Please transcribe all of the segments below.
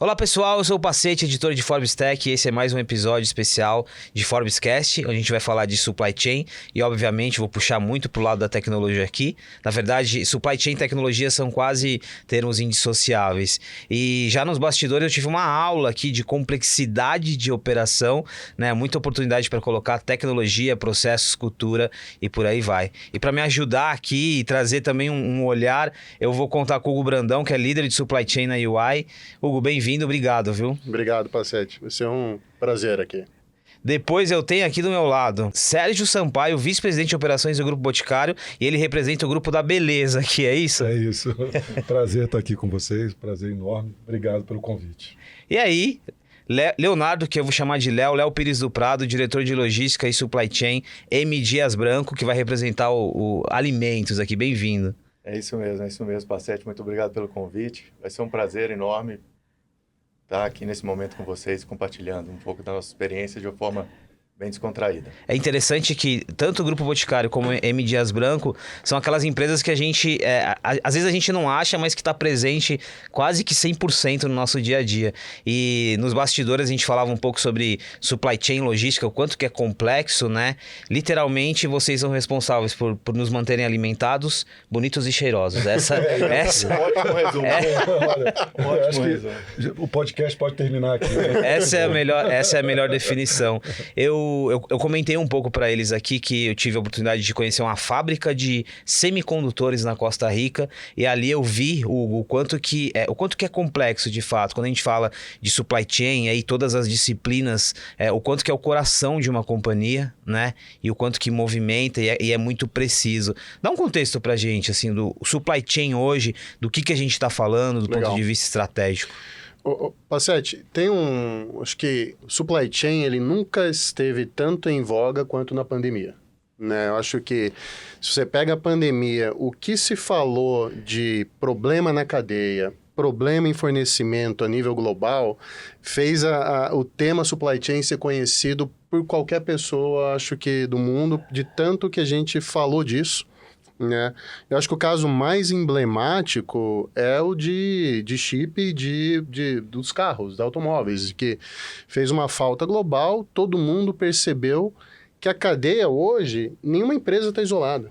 Olá pessoal, eu sou o Pacete, editor de Forbes Tech, e esse é mais um episódio especial de Forbescast, onde a gente vai falar de supply chain e obviamente vou puxar muito pro lado da tecnologia aqui. Na verdade, supply chain e tecnologia são quase termos indissociáveis. E já nos bastidores eu tive uma aula aqui de complexidade de operação, né? Muita oportunidade para colocar tecnologia, processos, cultura e por aí vai. E para me ajudar aqui e trazer também um olhar, eu vou contar com o Hugo Brandão, que é líder de supply chain na UI. Hugo, bem-vindo, obrigado, viu? Obrigado, Pacete. Vai ser um prazer aqui. Depois eu tenho aqui do meu lado Sérgio Sampaio, vice-presidente de operações do Grupo Boticário, e ele representa o Grupo da Beleza aqui, é isso? É isso. Prazer estar aqui com vocês, prazer enorme. Obrigado pelo convite. E aí, Leonardo, que eu vou chamar de Léo Pires do Prado, diretor de logística e supply chain, M. Dias Branco, que vai representar o Alimentos aqui. Bem-vindo. É isso mesmo, Pacete. Muito obrigado pelo convite. Vai ser um prazer enorme estar aqui nesse momento com vocês, compartilhando um pouco da nossa experiência de uma forma bem descontraída. É interessante que tanto o Grupo Boticário como o M. Dias Branco são aquelas empresas que a gente, às vezes a gente não acha, mas que está presente quase que 100% no nosso dia a dia. E nos bastidores a gente falava um pouco sobre supply chain, logística, o quanto que é complexo, né? Literalmente vocês são responsáveis por nos manterem alimentados, bonitos e cheirosos. Essa... Ótimo resumo. Ótimo resumo. O podcast pode terminar aqui. Essa é a melhor definição. Eu comentei um pouco para eles aqui que eu tive a oportunidade de conhecer uma fábrica de semicondutores na Costa Rica e ali eu vi o quanto que é complexo de fato. Quando a gente fala de supply chain, aí todas as disciplinas, o quanto que é o coração de uma companhia, né? E o quanto que movimenta e é muito preciso. Dá um contexto pra gente, assim, do supply chain hoje, do que a gente está falando, do ponto de vista estratégico. Pacete, acho que o supply chain ele nunca esteve tanto em voga quanto na pandemia, né? Eu acho que se você pega a pandemia, o que se falou de problema na cadeia, problema em fornecimento a nível global, fez o tema supply chain ser conhecido por qualquer pessoa, acho que do mundo, de tanto que a gente falou disso. Né? Eu acho que o caso mais emblemático é o de chip dos carros, dos automóveis, que fez uma falta global, todo mundo percebeu que a cadeia hoje, nenhuma empresa está isolada,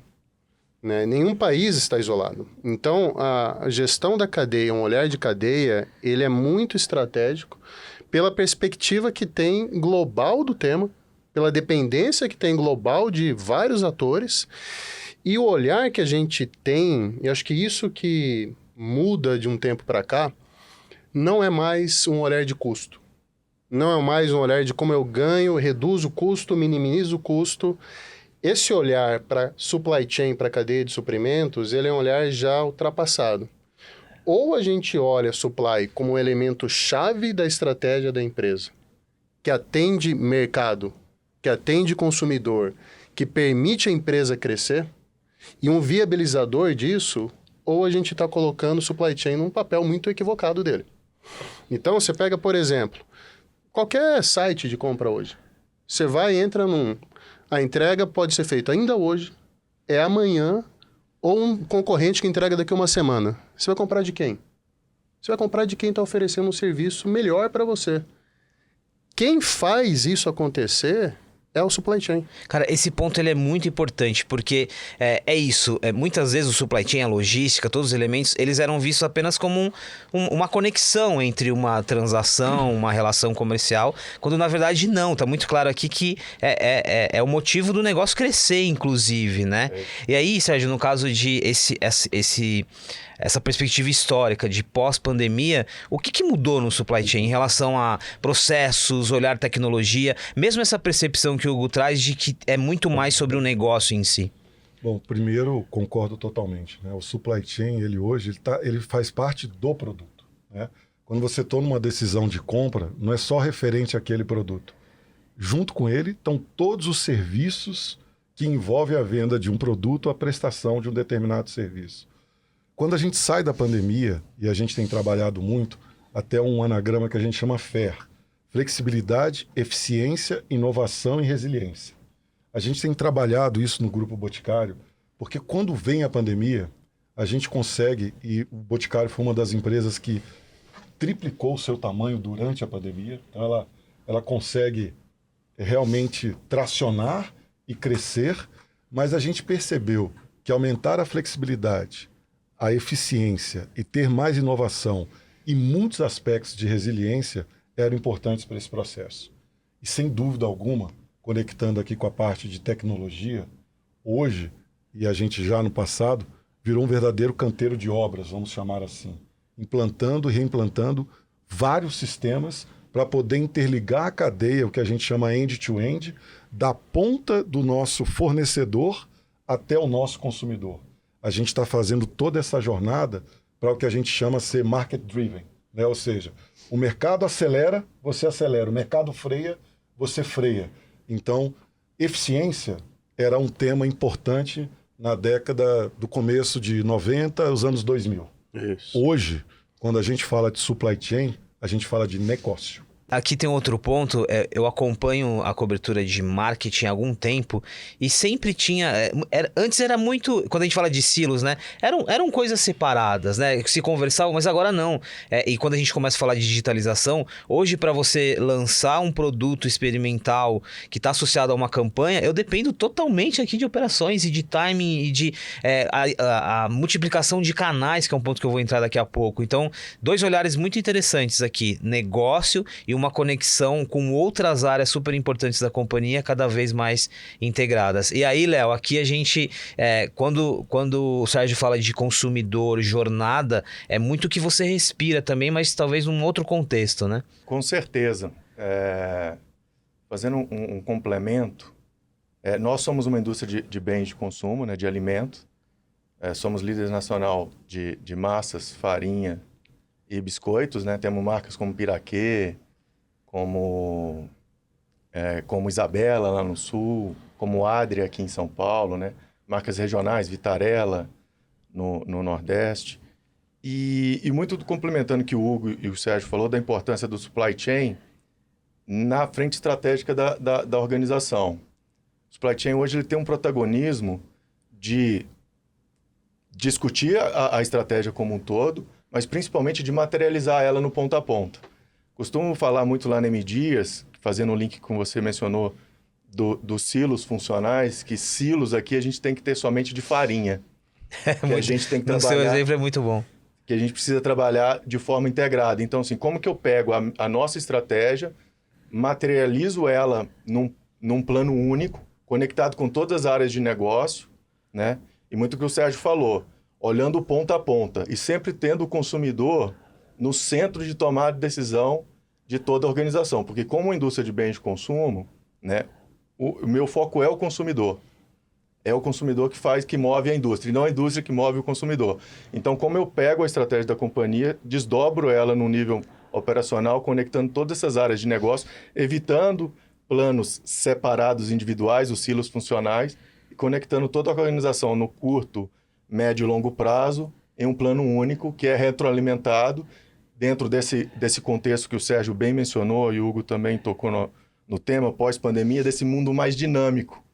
né? Nenhum país está isolado. Então, a gestão da cadeia, um olhar de cadeia, ele é muito estratégico pela perspectiva que tem global do tema, pela dependência que tem global de vários atores. E o olhar que a gente tem, e acho que isso que muda de um tempo para cá, não é mais um olhar de custo. Não é mais um olhar de como eu ganho, reduzo o custo, minimizo o custo. Esse olhar para supply chain, para cadeia de suprimentos, ele é um olhar já ultrapassado. Ou a gente olha supply como um elemento chave da estratégia da empresa, que atende mercado, que atende consumidor, que permite a empresa crescer, e um viabilizador disso, ou a gente está colocando o supply chain num papel muito equivocado dele. Então, você pega, por exemplo, qualquer site de compra hoje. Você vai e entra a entrega pode ser feita ainda hoje, é amanhã, ou um concorrente que entrega daqui a uma semana. Você vai comprar de quem? Você vai comprar de quem está oferecendo um serviço melhor para você. Quem faz isso acontecer é o supply chain. Cara, esse ponto ele é muito importante, porque muitas vezes o supply chain, a logística, todos os elementos, eles eram vistos apenas como uma conexão entre uma transação, uma relação comercial, quando na verdade não, tá muito claro aqui que é o motivo do negócio crescer, inclusive, né? E aí, Sérgio, no caso de essa perspectiva histórica de pós-pandemia, o que mudou no supply chain em relação a processos, olhar tecnologia, mesmo essa percepção que o Hugo traz de que é muito mais sobre o negócio em si? Bom, primeiro, concordo totalmente, né? O supply chain, ele faz parte do produto, né? Quando você toma uma decisão de compra, não é só referente àquele produto. Junto com ele estão todos os serviços que envolvem a venda de um produto, a prestação de um determinado serviço. Quando a gente sai da pandemia, e a gente tem trabalhado muito, até um anagrama que a gente chama FAIR, flexibilidade, eficiência, inovação e resiliência. A gente tem trabalhado isso no Grupo Boticário, porque quando vem a pandemia, a gente consegue, e o Boticário foi uma das empresas que triplicou o seu tamanho durante a pandemia. Então, ela consegue realmente tracionar e crescer, mas a gente percebeu que aumentar a flexibilidade, a eficiência e ter mais inovação e muitos aspectos de resiliência eram importantes para esse processo. E sem dúvida alguma, conectando aqui com a parte de tecnologia, hoje, e a gente já no passado, virou um verdadeiro canteiro de obras, vamos chamar assim, implantando e reimplantando vários sistemas para poder interligar a cadeia, o que a gente chama end-to-end, da ponta do nosso fornecedor até o nosso consumidor. A gente está fazendo toda essa jornada para o que a gente chama ser market-driven, né? Ou seja, o mercado acelera, você acelera, o mercado freia, você freia. Então, eficiência era um tema importante na década do começo de 90, os anos 2000. Isso. Hoje, quando a gente fala de supply chain, a gente fala de negócio. Aqui tem outro ponto, eu acompanho a cobertura de marketing há algum tempo e sempre tinha, antes era muito, quando a gente fala de silos, né, eram coisas separadas, né, que se conversavam, mas agora não. E quando a gente começa a falar de digitalização, hoje para você lançar um produto experimental que está associado a uma campanha, eu dependo totalmente aqui de operações e de timing e de a multiplicação de canais, que é um ponto que eu vou entrar daqui a pouco. Então, dois olhares muito interessantes aqui, negócio e uma conexão com outras áreas super importantes da companhia, cada vez mais integradas. E aí, Léo, aqui a gente, quando o Sérgio fala de consumidor, jornada, é muito o que você respira também, mas talvez num outro contexto, né? Com certeza. Fazendo um complemento, nós somos uma indústria de bens de consumo, né, de alimentos. Somos líderes nacional de massas, farinha e biscoitos, né? Temos marcas como Piraquê, como Isabela lá no Sul, como Adria aqui em São Paulo, né? Marcas regionais, Vitarella no Nordeste. E muito complementando o que o Hugo e o Sérgio falou da importância do supply chain na frente estratégica da organização. O supply chain hoje ele tem um protagonismo de discutir a estratégia como um todo, mas principalmente de materializar ela no ponta a ponta. Costumo falar muito lá na M Dias, fazendo o link que você mencionou, dos silos funcionais, que silos aqui a gente tem que ter somente de farinha. A gente tem que trabalhar, o seu exemplo é muito bom. Que a gente precisa trabalhar de forma integrada. Então, assim, como que eu pego a nossa estratégia, materializo ela num plano único, conectado com todas as áreas de negócio, né? E muito o que o Sérgio falou, olhando ponta a ponta e sempre tendo o consumidor no centro de tomar decisão de toda a organização. Porque como indústria de bens de consumo, né, o meu foco é o consumidor. É o consumidor que move a indústria, e não a indústria que move o consumidor. Então, como eu pego a estratégia da companhia, desdobro ela no nível operacional, conectando todas essas áreas de negócio, evitando planos separados individuais, os silos funcionais, e conectando toda a organização no curto, médio e longo prazo, em um plano único, que é retroalimentado, dentro desse contexto que o Sérgio bem mencionou, e o Hugo também tocou no tema, pós-pandemia, desse mundo mais dinâmico,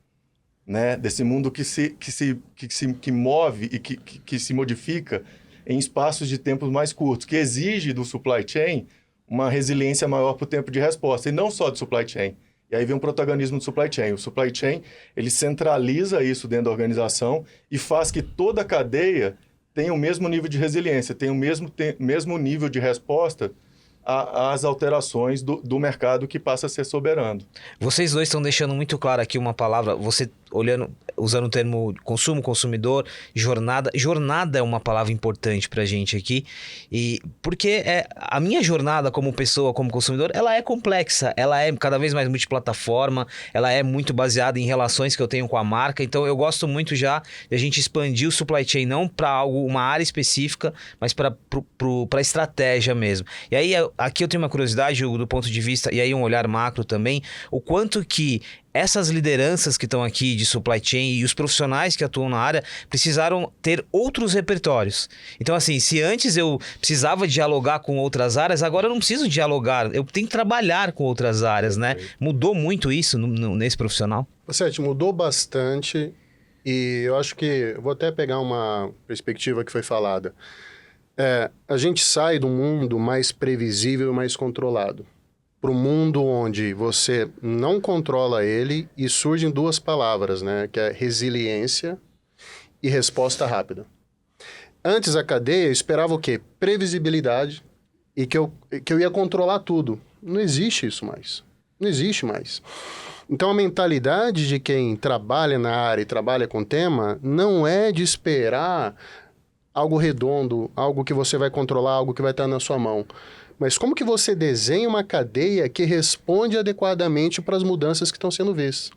né? Desse mundo que move e que se modifica em espaços de tempos mais curtos, que exige do supply chain uma resiliência maior para o tempo de resposta, e não só do supply chain. E aí vem um protagonismo do supply chain. O supply chain, ele centraliza isso dentro da organização e faz que toda a cadeia tenha o mesmo nível de resiliência, tenha o mesmo nível de resposta às alterações do mercado que passa a ser soberano. Vocês dois estão deixando muito claro aqui uma palavra, você usando o termo consumo, consumidor, jornada. Jornada é uma palavra importante pra gente aqui, e porque a minha jornada como pessoa, como consumidor, ela é complexa, ela é cada vez mais multiplataforma, ela é muito baseada em relações que eu tenho com a marca, então eu gosto muito já de a gente expandir o supply chain, não para uma área específica, mas para estratégia mesmo. E aí, aqui eu tenho uma curiosidade, Hugo, do ponto de vista, e aí um olhar macro também, o quanto que essas lideranças que estão aqui de supply chain e os profissionais que atuam na área precisaram ter outros repertórios. Então, assim, se antes eu precisava dialogar com outras áreas, agora eu não preciso dialogar, eu tenho que trabalhar com outras áreas, né? Mudou muito isso nesse profissional? Sete, mudou bastante, e eu acho que, vou até pegar uma perspectiva que foi falada. A gente sai do mundo mais previsível e mais controlado para o mundo onde você não controla ele e surgem duas palavras, né? Que é resiliência e resposta rápida. Antes a cadeia esperava o quê? Previsibilidade e que eu ia controlar tudo. Não existe isso mais. Não existe mais. Então a mentalidade de quem trabalha na área e trabalha com tema não é de esperar algo redondo, algo que você vai controlar, algo que vai estar na sua mão. Mas como que você desenha uma cadeia que responde adequadamente para as mudanças que estão sendo vistas?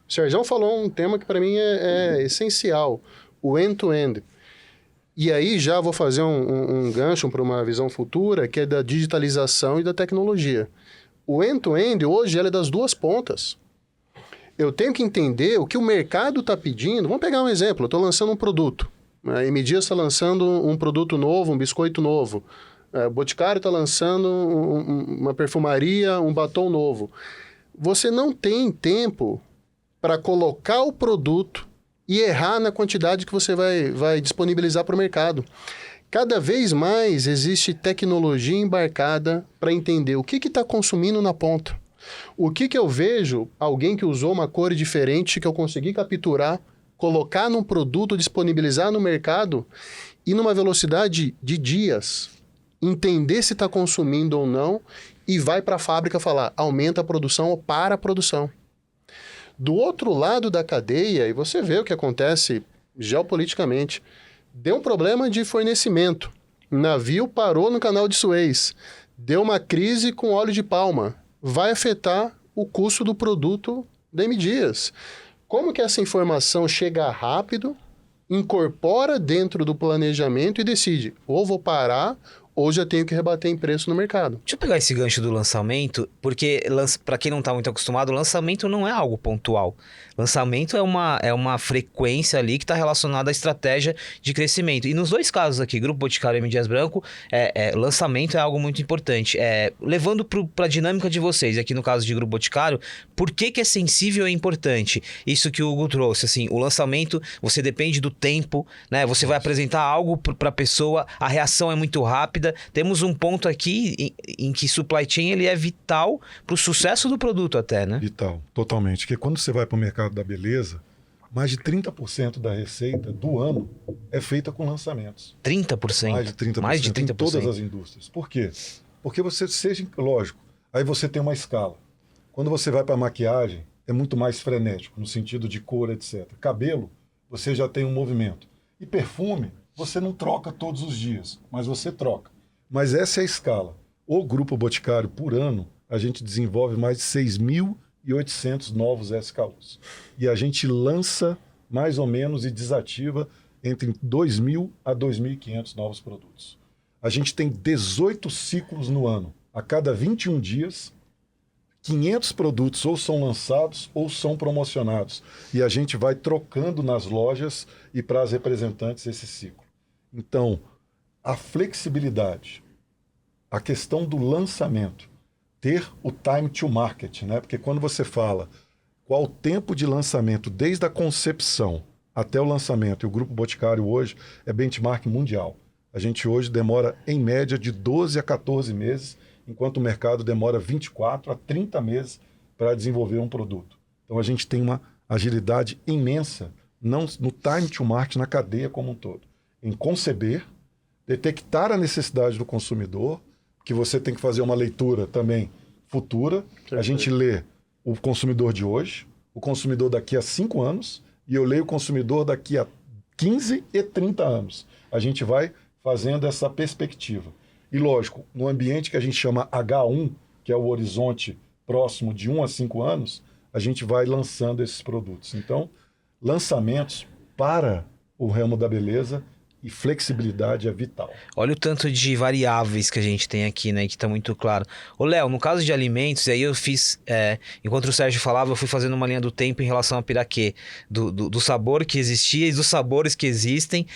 O Sergião falou um tema que para mim é essencial, o end-to-end. E aí já vou fazer um gancho para uma visão futura, que é da digitalização e da tecnologia. O end-to-end hoje ela é das duas pontas. Eu tenho que entender o que o mercado está pedindo. Vamos pegar um exemplo, eu estou lançando um produto. A M Dias está lançando um produto novo, um biscoito novo. O Boticário está lançando uma perfumaria, um batom novo. Você não tem tempo para colocar o produto e errar na quantidade que você vai disponibilizar para o mercado. Cada vez mais existe tecnologia embarcada para entender o que está consumindo na ponta. O que eu vejo, alguém que usou uma cor diferente que eu consegui capturar, colocar num produto, disponibilizar no mercado e numa velocidade de dias, entender se está consumindo ou não e vai para a fábrica falar, aumenta a produção ou para a produção. Do outro lado da cadeia, e você vê o que acontece geopoliticamente, deu um problema de fornecimento. O navio parou no canal de Suez, deu uma crise com óleo de palma. Vai afetar o custo do produto da M Dias. Como que essa informação chega rápido, incorpora dentro do planejamento e decide, ou vou parar, ou já tenho que rebater em preço no mercado. Deixa eu pegar esse gancho do lançamento, porque para quem não está muito acostumado, lançamento não é algo pontual. Lançamento é uma frequência ali que está relacionada à estratégia de crescimento. E nos dois casos aqui, Grupo Boticário e M. Dias Branco, lançamento é algo muito importante. Levando para a dinâmica de vocês, aqui no caso de Grupo Boticário, por que é sensível e importante? Isso que o Hugo trouxe, assim, o lançamento, você depende do tempo, né? Você vai apresentar algo para a pessoa, a reação é muito rápida. Temos um ponto aqui em que supply chain ele é vital para o sucesso do produto até, né? Vital, totalmente. Porque quando você vai para o mercado da beleza, mais de 30% da receita do ano é feita com lançamentos. 30%? Mais de 30%. Mais de 30%. Em todas as indústrias. Por quê? Porque você seja, lógico, aí você tem uma escala. Quando você vai para maquiagem, é muito mais frenético, no sentido de cor, etc. Cabelo, você já tem um movimento. E perfume, você não troca todos os dias, mas você troca. Mas essa é a escala. O Grupo Boticário, por ano, a gente desenvolve mais de 6.800 novos SKUs. E a gente lança mais ou menos e desativa entre 2.000 a 2.500 novos produtos. A gente tem 18 ciclos no ano. A cada 21 dias, 500 produtos ou são lançados ou são promocionados. E a gente vai trocando nas lojas e para as representantes esse ciclo. Então, a flexibilidade, a questão do lançamento, ter o time to market, né? Porque quando você fala qual o tempo de lançamento desde a concepção até o lançamento, e o Grupo Boticário hoje é benchmark mundial. A gente hoje demora, em média, de 12 a 14 meses, enquanto o mercado demora 24 a 30 meses para desenvolver um produto. Então a gente tem uma agilidade imensa não no time to market, na cadeia como um todo. Em conceber, detectar a necessidade do consumidor, que você tem que fazer uma leitura também futura. A gente lê o consumidor de hoje, o consumidor daqui a 5 anos, e eu leio o consumidor daqui a 15 e 30 anos. A gente vai fazendo essa perspectiva. E lógico, no ambiente que a gente chama H1, que é o horizonte próximo de 1 a 5 anos, a gente vai lançando esses produtos. Então, lançamentos para o ramo da beleza e flexibilidade é vital. Olha o tanto de variáveis que a gente tem aqui, né? Que tá muito claro. Ô, Léo, no caso de alimentos, aí eu fiz... enquanto o Sérgio falava, eu fui fazendo uma linha do tempo em relação a piraquê. Do sabor que existia e dos sabores que existem.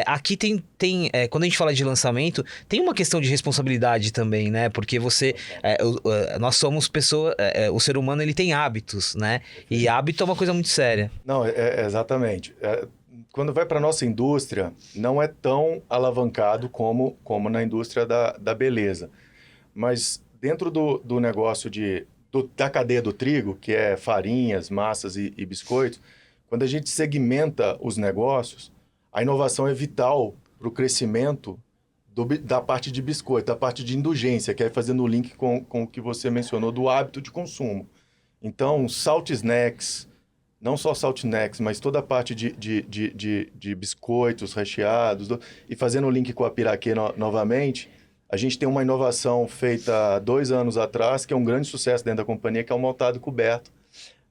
Aqui tem quando a gente fala de lançamento, tem uma questão de responsabilidade também, né? Porque nós somos pessoas... o ser humano, ele tem hábitos, né? E hábito é uma coisa muito séria. Não, exatamente. quando vai para a nossa indústria, não é tão alavancado como na indústria da beleza. Mas dentro do negócio da cadeia do trigo, que é farinhas, massas e biscoitos, quando a gente segmenta os negócios, a inovação é vital para o crescimento da parte de biscoito, da parte de indulgência, que é fazendo o link com o que você mencionou do hábito de consumo. Então, salt snacks, não só salt snacks, mas toda a parte de biscoitos recheados, e fazendo o link com a Piraquê novamente, a gente tem uma inovação feita há 2 anos atrás, que é um grande sucesso dentro da companhia, que é o maltado coberto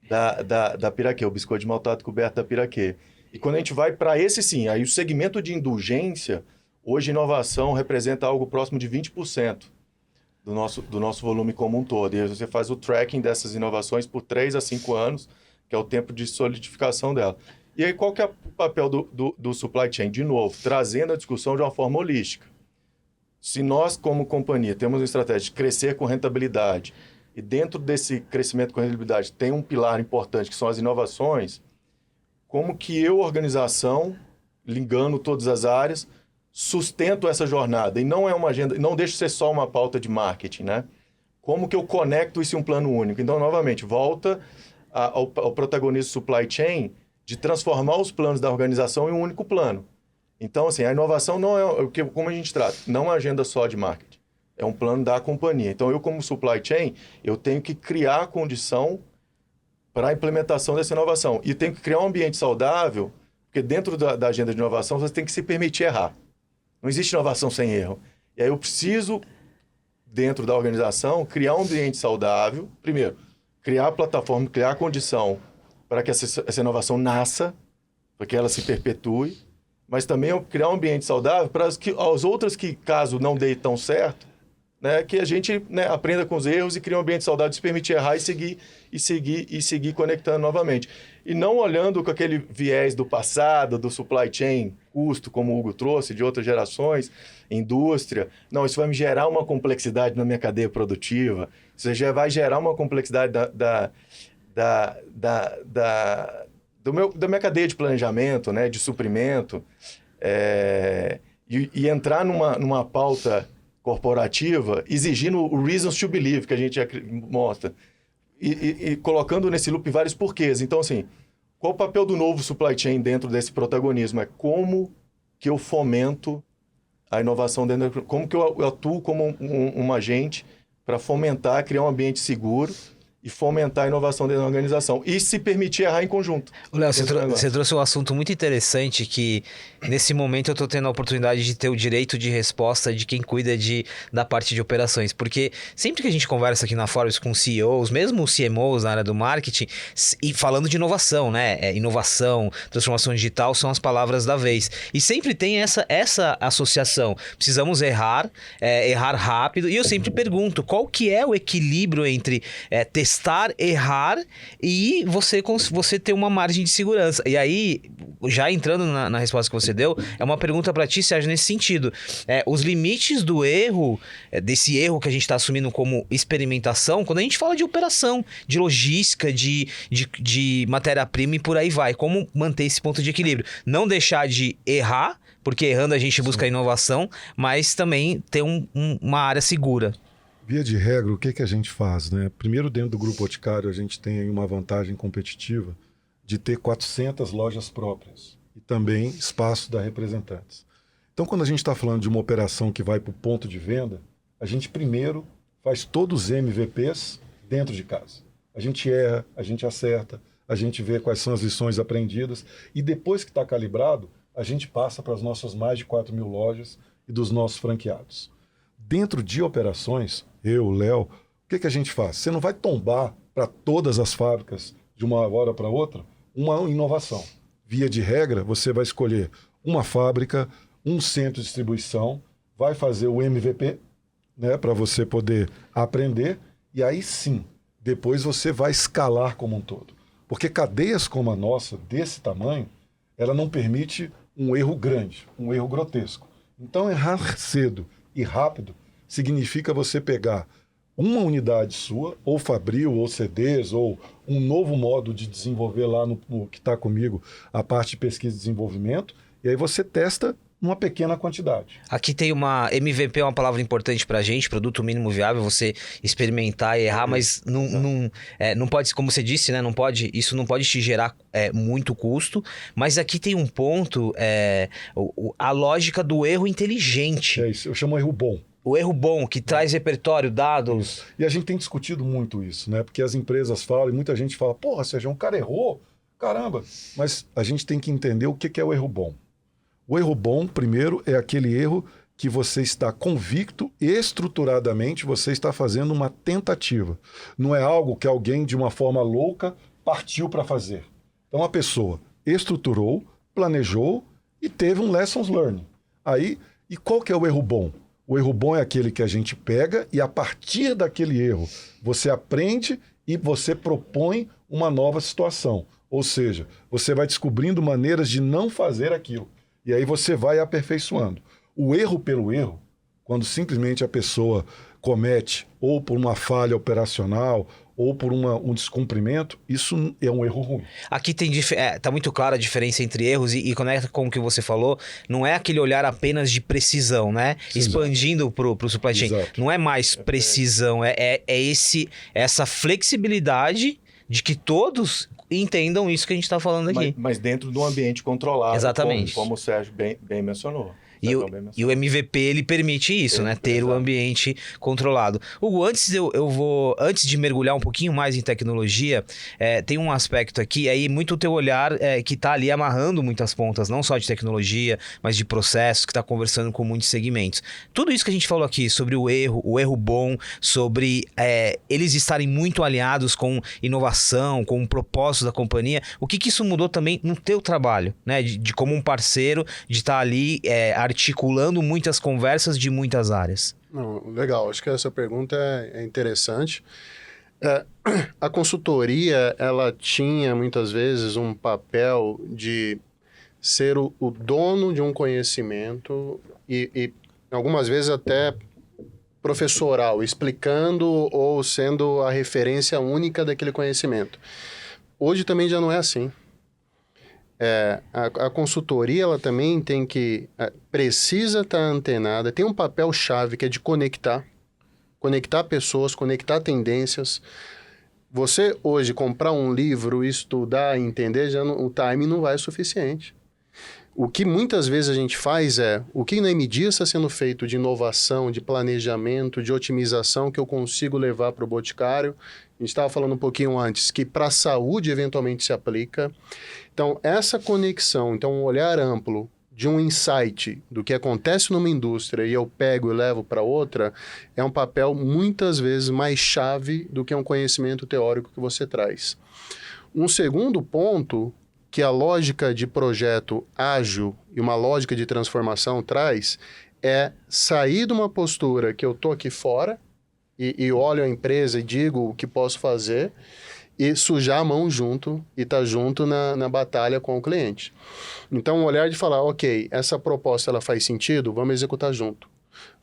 da Piraquê, o biscoito de maltado coberto da Piraquê. E quando a gente vai para esse sim, aí o segmento de indulgência, hoje inovação representa algo próximo de 20% do nosso volume como um todo. E aí você faz o tracking dessas inovações por 3 a 5 anos, que é o tempo de solidificação dela. E aí qual que é o papel do supply chain? De novo, trazendo a discussão de uma forma holística. Se nós, como companhia, temos uma estratégia de crescer com rentabilidade, e dentro desse crescimento com rentabilidade tem um pilar importante, que são as inovações, como que eu, organização, ligando todas as áreas, sustento essa jornada? E não é uma agenda, não deixa de ser só uma pauta de marketing, né? Como que eu conecto isso em um plano único? Então, novamente, volta ao protagonismo supply chain de transformar os planos da organização em um único plano. Então, assim, a inovação não é, como a gente trata, não é uma agenda só de marketing, é um plano da companhia. Então, eu como supply chain, eu tenho que criar a condição para a implementação dessa inovação. E tenho que criar um ambiente saudável, porque dentro da agenda de inovação, você tem que se permitir errar. Não existe inovação sem erro. E aí eu preciso, dentro da organização, criar um ambiente saudável. Primeiro, criar a plataforma, criar a condição para que essa inovação nasça, para que ela se perpetue. Mas também criar um ambiente saudável para as outras que, caso não dê tão certo, né, que a gente, né, aprenda com os erros e crie um ambiente saudável de se permitir errar e seguir conectando novamente. E não olhando com aquele viés do passado, do supply chain, custo, como o Hugo trouxe, de outras gerações, indústria. Não, isso vai me gerar uma complexidade na minha cadeia produtiva. Isso já vai gerar uma complexidade da minha cadeia de planejamento, né, de suprimento, e entrar numa pauta corporativa exigindo o reasons to believe, que a gente mostra, e colocando nesse loop vários porquês. Então, assim, qual o papel do novo supply chain dentro desse protagonismo? É como que eu fomento a inovação dentro, como que eu atuo como um agente para fomentar, criar um ambiente seguro e fomentar a inovação dentro da organização. E se permitir errar em conjunto. Léo, você trouxe um assunto muito interessante que, nesse momento, eu estou tendo a oportunidade de ter o direito de resposta de quem cuida da parte de operações. Porque sempre que a gente conversa aqui na Forbes com CEOs, mesmo os CMOs na área do marketing, e falando de inovação, né? Inovação, transformação digital são as palavras da vez. E sempre tem essa associação. Precisamos errar rápido. E eu sempre pergunto, qual que é o equilíbrio entre testar, errar e você ter uma margem de segurança. E aí, já entrando na resposta que você deu, é uma pergunta para ti, Sérgio, nesse sentido. Os limites do erro, desse erro que a gente está assumindo como experimentação, quando a gente fala de operação, de logística, de matéria-prima e por aí vai. Como manter esse ponto de equilíbrio? Não deixar de errar, porque errando a gente busca inovação, mas também ter uma área segura. Via de regra, o que a gente faz, né? Primeiro, dentro do Grupo Boticário, a gente tem aí uma vantagem competitiva de ter 400 lojas próprias e também espaço da representantes. Então, quando a gente está falando de uma operação que vai para o ponto de venda, a gente primeiro faz todos os MVPs dentro de casa. A gente erra, a gente acerta, a gente vê quais são as lições aprendidas e depois que está calibrado, a gente passa para as nossas mais de 4.000 lojas e dos nossos franqueados. Dentro de operações, eu, Léo, o que a gente faz? Você não vai tombar para todas as fábricas de uma hora para outra uma inovação. Via de regra, você vai escolher uma fábrica, um centro de distribuição, vai fazer o MVP, né, para você poder aprender, e aí sim, depois você vai escalar como um todo. Porque cadeias como a nossa, desse tamanho, ela não permite um erro grande, um erro grotesco. Então, errar cedo e rápido significa você pegar uma unidade sua, ou Fabril, ou CDs, ou um novo modo de desenvolver lá no que está comigo, a parte de pesquisa e desenvolvimento, e aí você testa uma pequena quantidade. Aqui tem uma MVP, é uma palavra importante pra gente, produto mínimo viável, você experimentar e errar, mas não pode, como você disse, né? Isso não pode te gerar muito custo, mas aqui tem um ponto, a lógica do erro inteligente. É isso, eu chamo erro bom. O erro bom, que traz repertório, dados. Isso. E a gente tem discutido muito isso, né? Porque as empresas falam, e muita gente fala, porra, Sérgio, um cara errou, caramba. Mas a gente tem que entender o que é o erro bom. O erro bom, primeiro, é aquele erro que você está convicto, estruturadamente, você está fazendo uma tentativa. Não é algo que alguém, de uma forma louca, partiu para fazer. Então, a pessoa estruturou, planejou e teve um lessons learned. Aí, e qual que é o erro bom? O erro bom é aquele que a gente pega e, a partir daquele erro, você aprende e você propõe uma nova situação. Ou seja, você vai descobrindo maneiras de não fazer aquilo. E aí você vai aperfeiçoando. O erro pelo erro, quando simplesmente a pessoa comete ou por uma falha operacional ou por um descumprimento, isso é um erro ruim. Aqui tá muito clara a diferença entre erros e conecta com o que você falou. Não é aquele olhar apenas de precisão, né? Sim, expandindo pro supply chain. Exato. Não é mais precisão, essa flexibilidade de que todos entendam isso que a gente está falando aqui. Mas dentro de um ambiente controlado. Exatamente. Como o Sérgio bem mencionou. E o MVP, ele permite isso, né? Ter o ambiente controlado. Hugo, antes de mergulhar um pouquinho mais em tecnologia, tem um aspecto aqui, aí muito o teu olhar que está ali amarrando muitas pontas, não só de tecnologia, mas de processos, que está conversando com muitos segmentos. Tudo isso que a gente falou aqui sobre o erro bom, sobre eles estarem muito alinhados com inovação, com o propósito da companhia, o que isso mudou também no teu trabalho, né? De como um parceiro, de estar ali articulando muitas conversas de muitas áreas. Não, legal, acho que essa pergunta é interessante. A consultoria, ela tinha muitas vezes um papel de ser o dono de um conhecimento e algumas vezes até professoral, explicando ou sendo a referência única daquele conhecimento. Hoje também já não é assim. A consultoria, ela também precisa estar antenada, tem um papel-chave que é de conectar pessoas, conectar tendências. Você hoje comprar um livro, estudar, entender, o time não vai o suficiente. O que muitas vezes a gente faz o que na M Dias está sendo feito de inovação, de planejamento, de otimização que eu consigo levar para o Boticário. A gente estava falando um pouquinho antes que para a saúde eventualmente se aplica. Então, essa conexão, um olhar amplo de um insight do que acontece numa indústria e eu pego e levo para outra, é um papel muitas vezes mais chave do que um conhecimento teórico que você traz. Um segundo ponto que a lógica de projeto ágil e uma lógica de transformação traz é sair de uma postura que eu estou aqui fora e olho a empresa e digo o que posso fazer e sujar a mão junto e estar junto na batalha com o cliente. Então, o olhar de falar, ok, essa proposta ela faz sentido, vamos executar junto.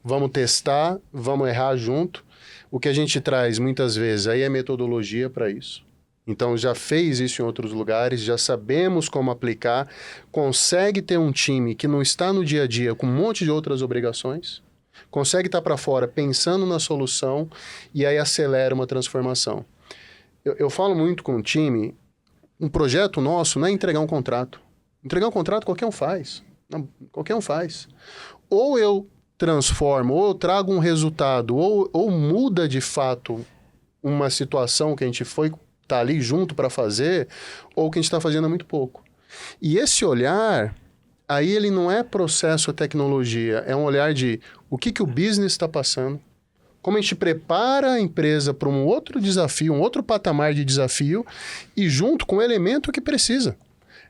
Vamos testar, vamos errar junto. O que a gente traz muitas vezes aí é metodologia para isso. Então, já fez isso em outros lugares, já sabemos como aplicar, consegue ter um time que não está no dia a dia com um monte de outras obrigações, consegue estar para fora pensando na solução e aí acelera uma transformação. Eu falo muito com o time, um projeto nosso não é entregar um contrato. Entregar um contrato qualquer um faz. Não, qualquer um faz. Ou eu transformo, ou eu trago um resultado, ou muda de fato uma situação que a gente tá ali junto para fazer, ou o que a gente está fazendo é muito pouco. E esse olhar, aí ele não é processo tecnologia, é um olhar de o que o business está passando, como a gente prepara a empresa para um outro desafio, um outro patamar de desafio, e junto com o elemento que precisa.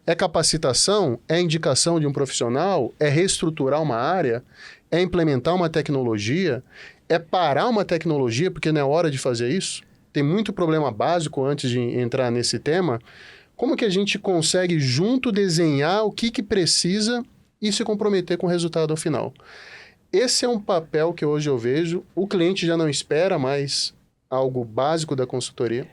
É capacitação, é indicação de um profissional, é reestruturar uma área, é implementar uma tecnologia, é parar uma tecnologia, porque não é hora de fazer isso. Tem muito problema básico antes de entrar nesse tema. Como que a gente consegue junto desenhar o que precisa e se comprometer com o resultado ao final? Esse é um papel que hoje eu vejo. O cliente já não espera mais algo básico da consultoria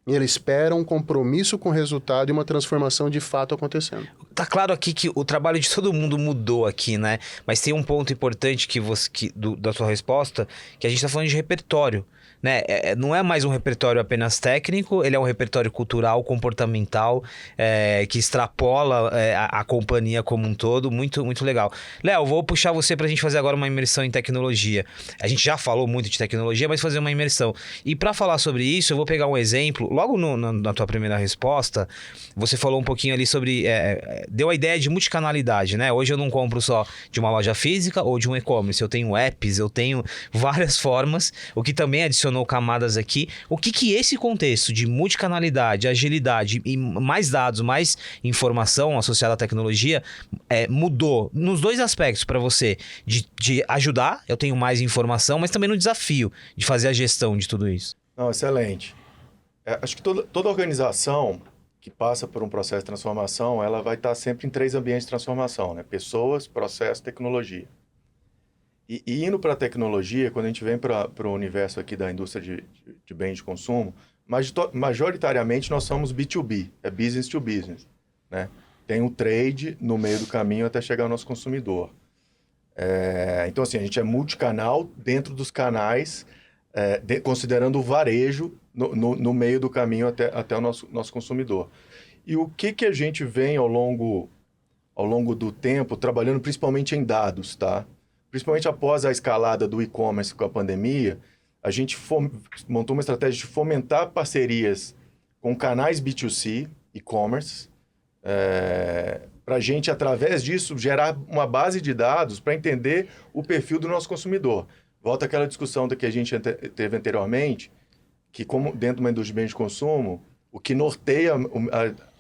e ele espera um compromisso com o resultado e uma transformação de fato acontecendo. Tá claro aqui que o trabalho de todo mundo mudou aqui, né? Mas tem um ponto importante da sua resposta, que a gente tá falando de repertório, né? Não é mais um repertório apenas técnico, ele é um repertório cultural, comportamental, que extrapola a companhia como um todo, muito, muito legal. Léo, vou puxar você pra gente fazer agora uma imersão em tecnologia. A gente já falou muito de tecnologia, mas fazer uma imersão. E para falar sobre isso, eu vou pegar um exemplo. Logo na tua primeira resposta, você falou um pouquinho ali sobre... deu a ideia de multicanalidade, né? Hoje eu não compro só de uma loja física ou de um e-commerce. Eu tenho apps, eu tenho várias formas, o que também adicionou camadas aqui. O que esse contexto de multicanalidade, agilidade e mais dados, mais informação associada à tecnologia mudou nos dois aspectos para você? De ajudar, eu tenho mais informação, mas também no desafio de fazer a gestão de tudo isso. Não, excelente. Acho que toda organização que passa por um processo de transformação, ela vai estar sempre em 3 ambientes de transformação, né? Pessoas, processo, tecnologia. E indo para a tecnologia, quando a gente vem para o universo aqui da indústria de bens de consumo, majoritariamente nós somos B2B, é business to business, né? Tem um trade no meio do caminho até chegar ao nosso consumidor. Então, assim, a gente é multicanal dentro dos canais, considerando o varejo no meio do caminho até o nosso consumidor. E o que a gente vem ao longo do tempo, trabalhando principalmente em dados, tá? Principalmente após a escalada do e-commerce com a pandemia, a gente montou uma estratégia de fomentar parcerias com canais B2C, e-commerce, para a gente, através disso, gerar uma base de dados para entender o perfil do nosso consumidor. Volta àquela discussão que a gente teve anteriormente, que como dentro de uma indústria de bens de consumo, o que norteia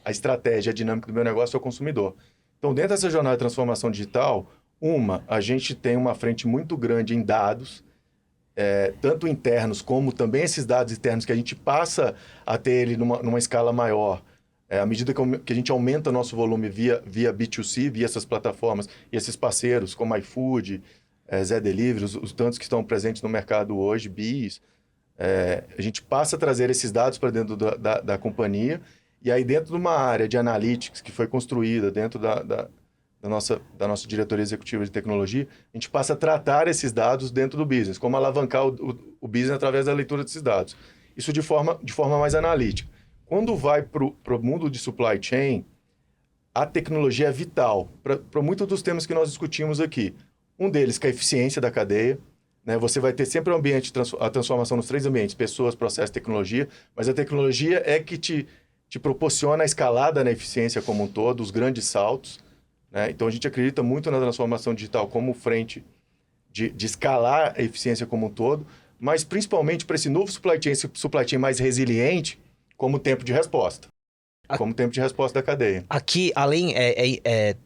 a estratégia, a dinâmica do meu negócio é o consumidor. Então, dentro dessa jornada de transformação digital, a gente tem uma frente muito grande em dados, tanto internos como também esses dados externos que a gente passa a ter ele numa escala maior. À medida que a gente aumenta o nosso volume via B2C, via essas plataformas e esses parceiros como iFood, Zé Delivery, os tantos que estão presentes no mercado hoje, BIS, a gente passa a trazer esses dados para dentro da companhia, e aí dentro de uma área de analytics que foi construída dentro da nossa diretoria executiva de tecnologia, a gente passa a tratar esses dados dentro do business, como alavancar o business através da leitura desses dados. Isso de forma mais analítica. Quando vai para o mundo de supply chain, a tecnologia é vital para muitos dos temas que nós discutimos aqui. Um deles que é a eficiência da cadeia, né? Você vai ter sempre a transformação nos 3 ambientes, pessoas, processo e tecnologia, mas a tecnologia é que te proporciona a escalada na eficiência como um todo, os grandes saltos, né? Então, a gente acredita muito na transformação digital como frente de escalar a eficiência como um todo, mas principalmente para esse novo supply chain mais resiliente, como tempo de resposta. Como tempo de resposta da cadeia. Aqui, além,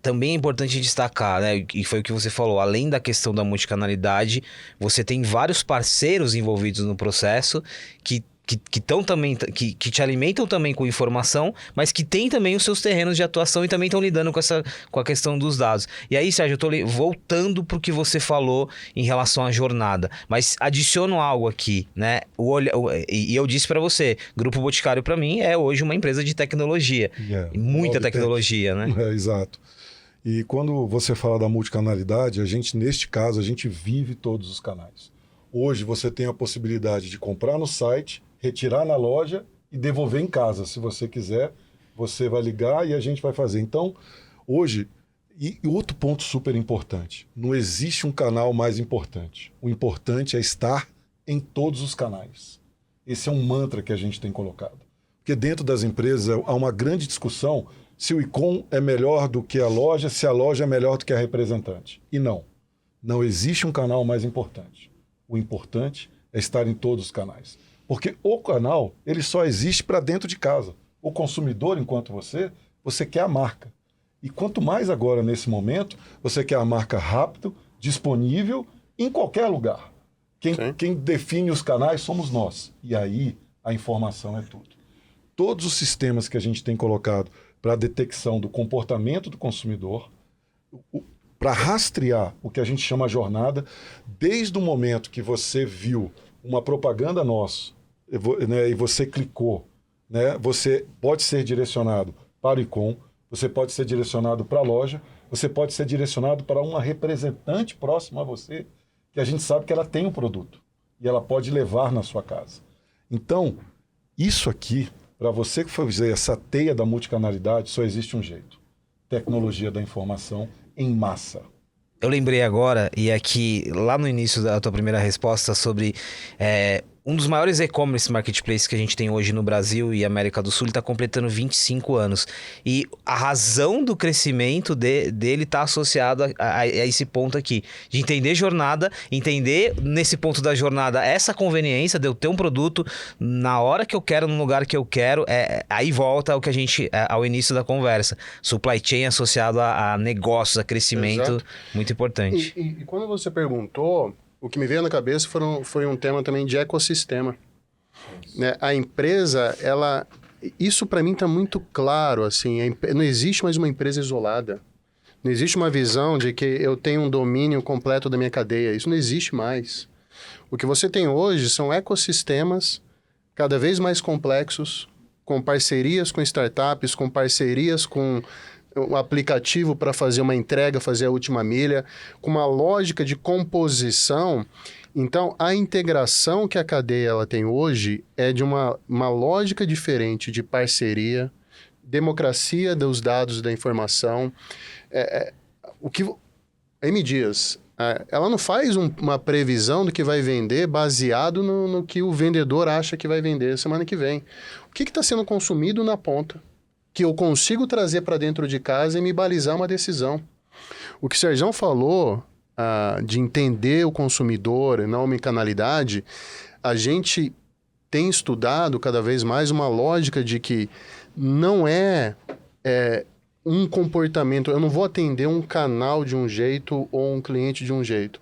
também é importante destacar, né, e foi o que você falou, além da questão da multicanalidade, você tem vários parceiros envolvidos no processo que te alimentam também com informação, mas que tem também os seus terrenos de atuação e também estão lidando com a questão dos dados. E aí, Sérgio, eu estou voltando para o que você falou em relação à jornada, mas adiciono algo aqui, né? E eu disse para você, Grupo Boticário para mim é hoje uma empresa de tecnologia, muita tecnologia, né? Exato. E quando você fala da multicanalidade, neste caso, a gente vive todos os canais. Hoje você tem a possibilidade de comprar no site, retirar na loja e devolver em casa. Se você quiser, você vai ligar e a gente vai fazer. Então, hoje, e outro ponto super importante, não existe um canal mais importante. O importante é estar em todos os canais. Esse é um mantra que a gente tem colocado. Porque dentro das empresas há uma grande discussão se o e-com é melhor do que a loja, se a loja é melhor do que a representante. E não existe um canal mais importante. O importante é estar em todos os canais. Porque o canal, ele só existe para dentro de casa. O consumidor, enquanto você quer a marca. E quanto mais agora, nesse momento, você quer a marca rápido, disponível, em qualquer lugar. Quem define os canais somos nós. E aí, a informação é tudo. Todos os sistemas que a gente tem colocado para a detecção do comportamento do consumidor, para rastrear o que a gente chama a jornada, desde o momento que você viu uma propaganda nossa, né, e você clicou, né, você pode ser direcionado para o e-com, você pode ser direcionado para a loja, você pode ser direcionado para uma representante próxima a você, que a gente sabe que ela tem o produto e ela pode levar na sua casa. Então, isso aqui, para você que fazer essa teia da multicanalidade, só existe um jeito: tecnologia da informação em massa. Eu lembrei agora, e aqui, lá no início da tua primeira resposta, sobre um dos maiores e-commerce marketplaces que a gente tem hoje no Brasil e América do Sul, ele está completando 25 anos. E a razão do crescimento dele está associado a esse ponto aqui, de entender jornada, entender nesse ponto da jornada essa conveniência de eu ter um produto na hora que eu quero, no lugar que eu quero. Aí volta ao que a gente, ao início da conversa. Supply chain associado a negócios, a crescimento. Exato. Muito importante. E quando você perguntou, o que me veio na cabeça foi um tema também de ecossistema. Né? A empresa, isso para mim está muito claro, assim, não existe mais uma empresa isolada. Não existe uma visão de que eu tenho um domínio completo da minha cadeia. Isso não existe mais. O que você tem hoje são ecossistemas cada vez mais complexos, com parcerias com startups, com parcerias com um aplicativo para fazer uma entrega, fazer a última milha, com uma lógica de composição. Então, a integração que a cadeia ela tem hoje é de uma lógica diferente de parceria, democracia dos dados da informação. O que a M. Dias, ela não faz uma previsão do que vai vender baseado no que o vendedor acha que vai vender semana que vem. O que está sendo consumido na ponta, que eu consigo trazer para dentro de casa e me balizar uma decisão. O que o Sérgio falou de entender o consumidor e não uma canalidade, a gente tem estudado cada vez mais uma lógica de que não é um comportamento, eu não vou atender um canal de um jeito ou um cliente de um jeito.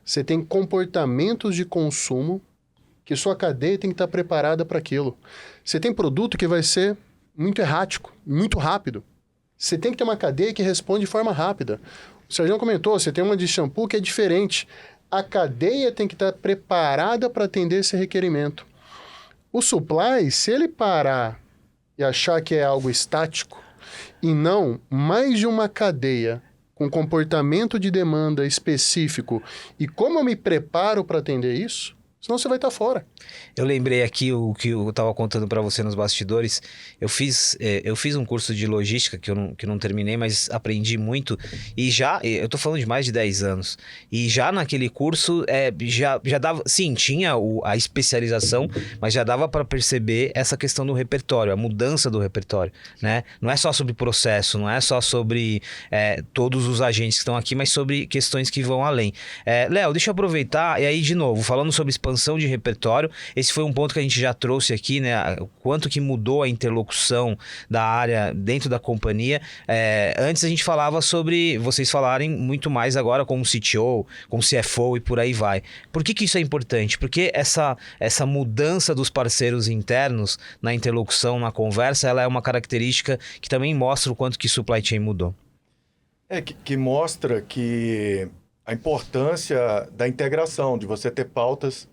Você tem comportamentos de consumo que sua cadeia tem que estar preparada para aquilo. Você tem produto que vai ser muito errático, muito rápido. Você tem que ter uma cadeia que responde de forma rápida. O Sérgio comentou, você tem uma de shampoo que é diferente. A cadeia tem que estar preparada para atender esse requerimento. O supply, se ele parar e achar que é algo estático, e não mais de uma cadeia com comportamento de demanda específico, e como eu me preparo para atender isso, senão você vai estar fora. Eu lembrei aqui o que eu estava contando para você nos bastidores. Eu fiz um curso de logística que eu não terminei, mas aprendi muito. E eu tô falando de mais de 10 anos. E já naquele curso, já dava... Sim, tinha a especialização, mas já dava para perceber essa questão do repertório, a mudança do repertório, né? Não é só sobre processo, não é só sobre todos os agentes que estão aqui, mas sobre questões que vão além. Léo, deixa eu aproveitar, e aí, de novo, falando sobre expansão de repertório, esse foi um ponto que a gente já trouxe aqui, né? O quanto que mudou a interlocução da área dentro da companhia. Antes a gente falava sobre vocês falarem muito mais agora como CTO, como CFO e por aí vai. Por que isso é importante? Porque essa mudança dos parceiros internos na interlocução, na conversa, ela é uma característica que também mostra o quanto que supply chain mudou. Que mostra que a importância da integração, de você ter pautas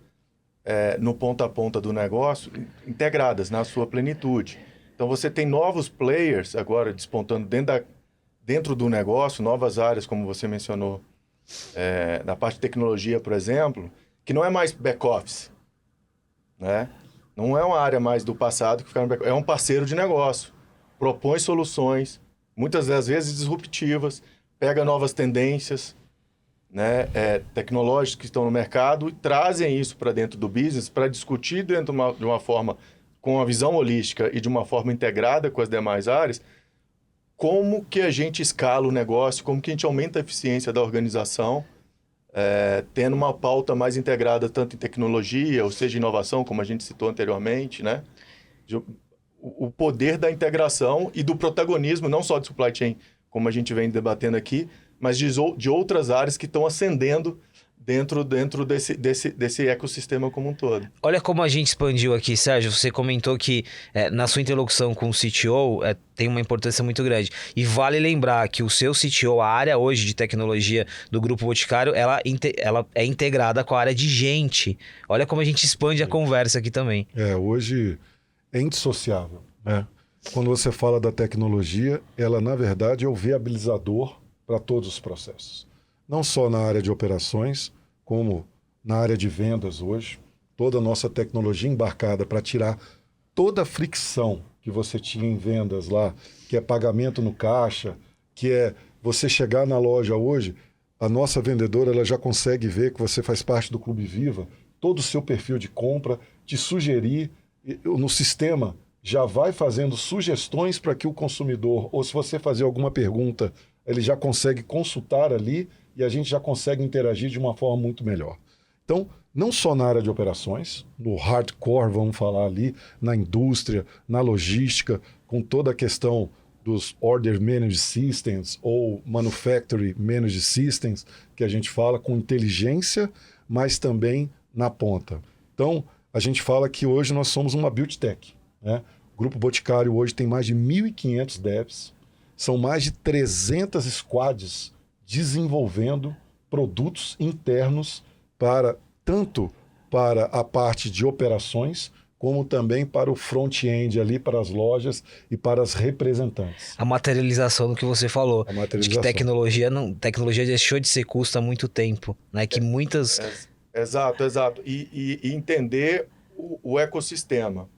no ponta a ponta do negócio, integradas na sua plenitude. Então, você tem novos players agora despontando dentro do negócio, novas áreas, como você mencionou, na parte de tecnologia, por exemplo, que não é mais back-office, né? Não é uma área mais do passado que fica no back-office, é um parceiro de negócio, propõe soluções, muitas das vezes disruptivas, pega novas tendências, né, tecnológicas que estão no mercado e trazem isso para dentro do business para discutir de uma forma com uma visão holística e de uma forma integrada com as demais áreas, como que a gente escala o negócio, como que a gente aumenta a eficiência da organização, tendo uma pauta mais integrada tanto em tecnologia, ou seja, inovação, como a gente citou anteriormente, né? O poder da integração e do protagonismo, não só de supply chain, como a gente vem debatendo aqui, mas de outras áreas que estão ascendendo dentro desse ecossistema como um todo. Olha como a gente expandiu aqui, Sérgio. Você comentou que na sua interlocução com o CTO tem uma importância muito grande. E vale lembrar que o seu CTO, a área hoje de tecnologia do Grupo Boticário, ela é integrada com a área de gente. Olha como a gente expande a conversa aqui também. Hoje é indissociável, né? Quando você fala da tecnologia, ela, na verdade, é o viabilizador para todos os processos. Não só na área de operações, como na área de vendas hoje. Toda a nossa tecnologia embarcada para tirar toda a fricção que você tinha em vendas lá, que é pagamento no caixa, que é você chegar na loja hoje, a nossa vendedora ela já consegue ver que você faz parte do Clube Viva, todo o seu perfil de compra, te sugerir no sistema, já vai fazendo sugestões para que o consumidor, ou se você fazer alguma pergunta, ele já consegue consultar ali e a gente já consegue interagir de uma forma muito melhor. Então, não só na área de operações, no hardcore, vamos falar ali, na indústria, na logística, com toda a questão dos Order Managed Systems ou Manufacturing Managed Systems, que a gente fala com inteligência, mas também na ponta. Então, a gente fala que hoje nós somos uma Build Tech, né? O Grupo Boticário hoje tem mais de 1.500 devs, são mais de 300 squads desenvolvendo produtos internos tanto para a parte de operações, como também para o front-end ali, para as lojas e para as representantes. A materialização do que você falou. A materialização. De que tecnologia deixou de ser custo há muito tempo, né? Que muitas... Exato. E entender o ecossistema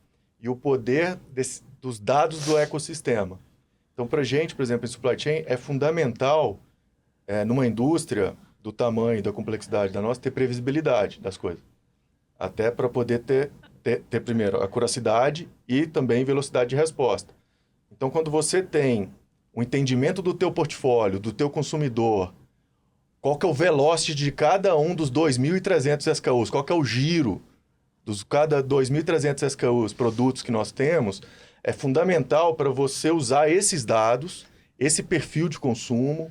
e o poder dos dados do ecossistema. Então, para a gente, por exemplo, em supply chain, é fundamental, numa indústria do tamanho e da complexidade da nossa, ter previsibilidade das coisas. Até para poder ter, primeiro, acuracidade e também velocidade de resposta. Então, quando você tem o entendimento do teu portfólio, do teu consumidor, qual que é o velocity de cada um dos 2.300 SKUs, qual que é o giro dos cada 2.300 SKUs, produtos que nós temos, é fundamental para você usar esses dados, esse perfil de consumo,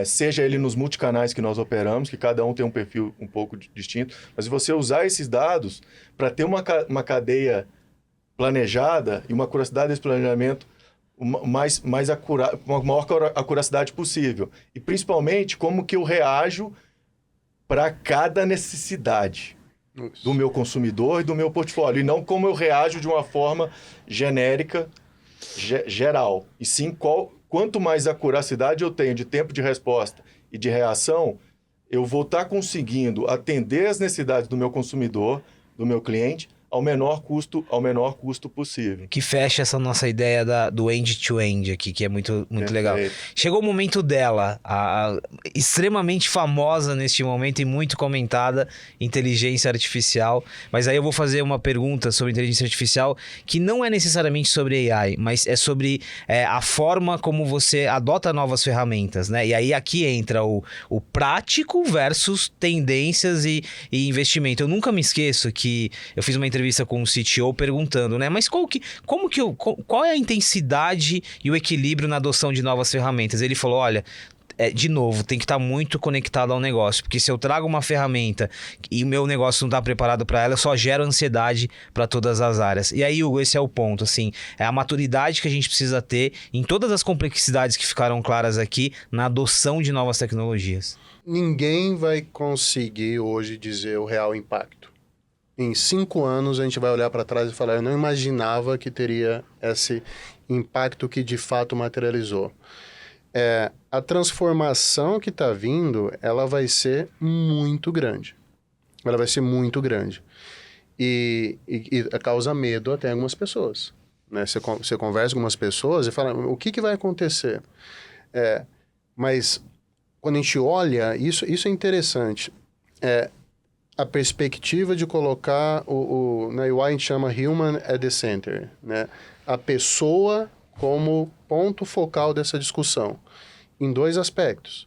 seja ele nos multicanais que nós operamos, que cada um tem um perfil um pouco distinto, mas você usar esses dados para ter uma cadeia planejada e uma acuracidade desse planejamento com a maior acuracidade possível. E principalmente como que eu reajo para cada necessidade do meu consumidor e do meu portfólio, e não como eu reajo de uma forma genérica, geral. E sim, quanto mais acuracidade eu tenho de tempo de resposta e de reação, eu vou estar conseguindo atender as necessidades do meu consumidor, do meu cliente, ao menor custo possível. Que fecha essa nossa ideia do end-to-end aqui, que é muito legal. Chegou o momento dela, a extremamente famosa neste momento e muito comentada, inteligência artificial. Mas aí eu vou fazer uma pergunta sobre inteligência artificial que não é necessariamente sobre AI, mas é sobre a forma como você adota novas ferramentas, né? E aí aqui entra o prático versus tendências e investimento. Eu nunca me esqueço que eu fiz uma entrevista com um CTO perguntando, né? Mas qual é a intensidade e o equilíbrio na adoção de novas ferramentas? Ele falou, olha, de novo, tem que estar muito conectado ao negócio, porque se eu trago uma ferramenta e o meu negócio não está preparado para ela, eu só gero ansiedade para todas as áreas. E aí, Hugo, esse é o ponto, assim, é a maturidade que a gente precisa ter em todas as complexidades que ficaram claras aqui na adoção de novas tecnologias. Ninguém vai conseguir hoje dizer o real impacto. Em 5 anos, a gente vai olhar para trás e falar, eu não imaginava que teria esse impacto que de fato materializou. A transformação que está vindo, ela vai ser muito grande. Ela vai ser muito grande. E causa medo até algumas pessoas. Né? Você conversa com algumas pessoas e fala, o que vai acontecer? Mas quando a gente olha, isso é interessante. A perspectiva de colocar na UI a gente chama Human at the Center, né? A pessoa como ponto focal dessa discussão, em 2 aspectos.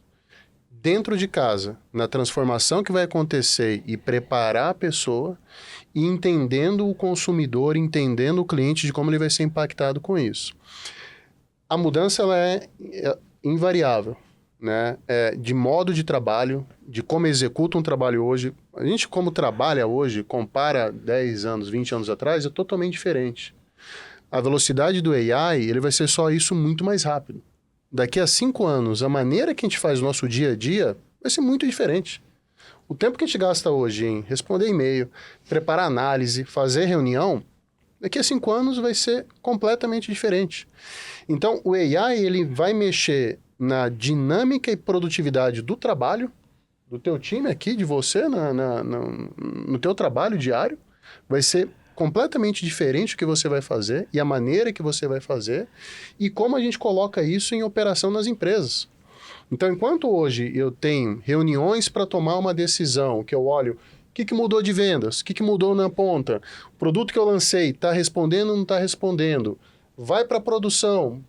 Dentro de casa, na transformação que vai acontecer e preparar a pessoa, e entendendo o consumidor, entendendo o cliente de como ele vai ser impactado com isso. A mudança ela é invariável. né, de modo de trabalho, de como executa um trabalho hoje. A gente, como trabalha hoje, compara 10 anos, 20 anos atrás, é totalmente diferente. A velocidade do AI, ele vai ser só isso muito mais rápido. Daqui a 5 anos, a maneira que a gente faz o nosso dia a dia vai ser muito diferente. O tempo que a gente gasta hoje em responder e-mail, preparar análise, fazer reunião, daqui a 5 anos vai ser completamente diferente. Então, o AI, ele vai mexer na dinâmica e produtividade do trabalho, do teu time aqui, de você, no teu trabalho diário. Vai ser completamente diferente o que você vai fazer e a maneira que você vai fazer e como a gente coloca isso em operação nas empresas. Então, enquanto hoje eu tenho reuniões para tomar uma decisão, que eu olho o que mudou de vendas, o que mudou na ponta, o produto que eu lancei está respondendo ou não está respondendo, vai para a produção,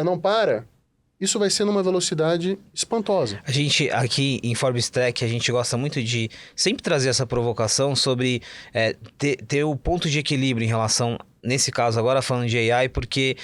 não para, isso vai ser numa velocidade espantosa. A gente, aqui em Forbes Tech, a gente gosta muito de sempre trazer essa provocação sobre ter o ponto de equilíbrio em relação, nesse caso agora falando de AI, porque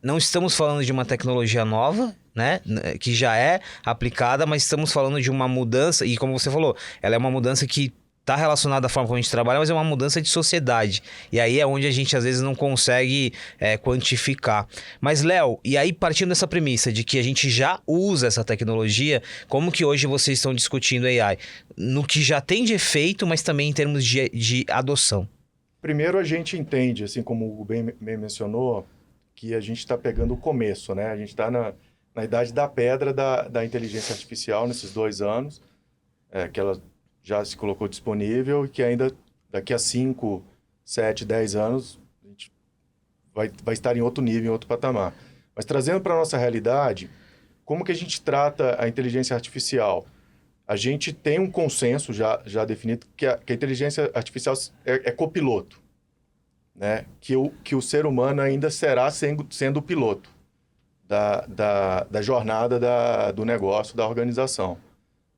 não estamos falando de uma tecnologia nova, né, que já é aplicada, mas estamos falando de uma mudança, e como você falou, ela é uma mudança que está relacionada à forma como a gente trabalha, mas é uma mudança de sociedade. E aí é onde a gente às vezes não consegue quantificar. Mas, Léo, e aí partindo dessa premissa de que a gente já usa essa tecnologia, como que hoje vocês estão discutindo AI? No que já tem de efeito, mas também em termos de adoção. Primeiro a gente entende, assim como o Hugo bem mencionou, que a gente está pegando o começo, né? A gente está na idade da pedra da inteligência artificial nesses 2 anos, que ela já se colocou disponível e que ainda daqui a 5, 7, 10 anos a gente vai estar em outro nível, em outro patamar. Mas trazendo para a nossa realidade, como que a gente trata a inteligência artificial? A gente tem um consenso já definido que a inteligência artificial é copiloto, né? Que o ser humano ainda será sendo o piloto da jornada do negócio, da organização,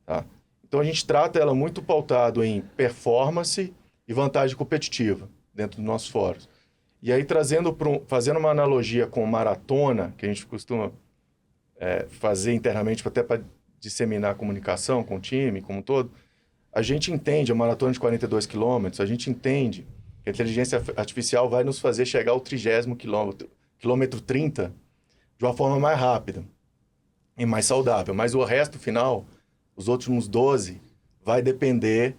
tá? Então, a gente trata ela muito pautado em performance e vantagem competitiva dentro dos nossos fóruns. E aí, fazendo uma analogia com maratona, que a gente costuma fazer internamente até para disseminar a comunicação com o time, como um todo, a gente entende, a maratona de 42 quilômetros, a gente entende que a inteligência artificial vai nos fazer chegar ao 30º quilômetro 30, de uma forma mais rápida e mais saudável. Mas o resto final, os últimos 12, vai depender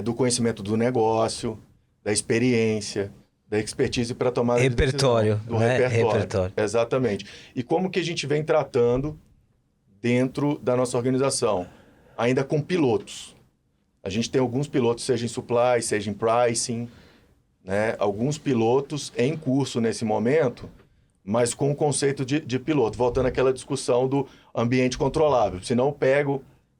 do conhecimento do negócio, da experiência, da expertise para tomar repertório, do né? repertório. Exatamente. E como que a gente vem tratando dentro da nossa organização? Ainda com pilotos. A gente tem alguns pilotos, seja em supply, seja em pricing, né? Alguns pilotos em curso nesse momento, mas com o conceito de piloto. Voltando àquela discussão do ambiente controlável. Senão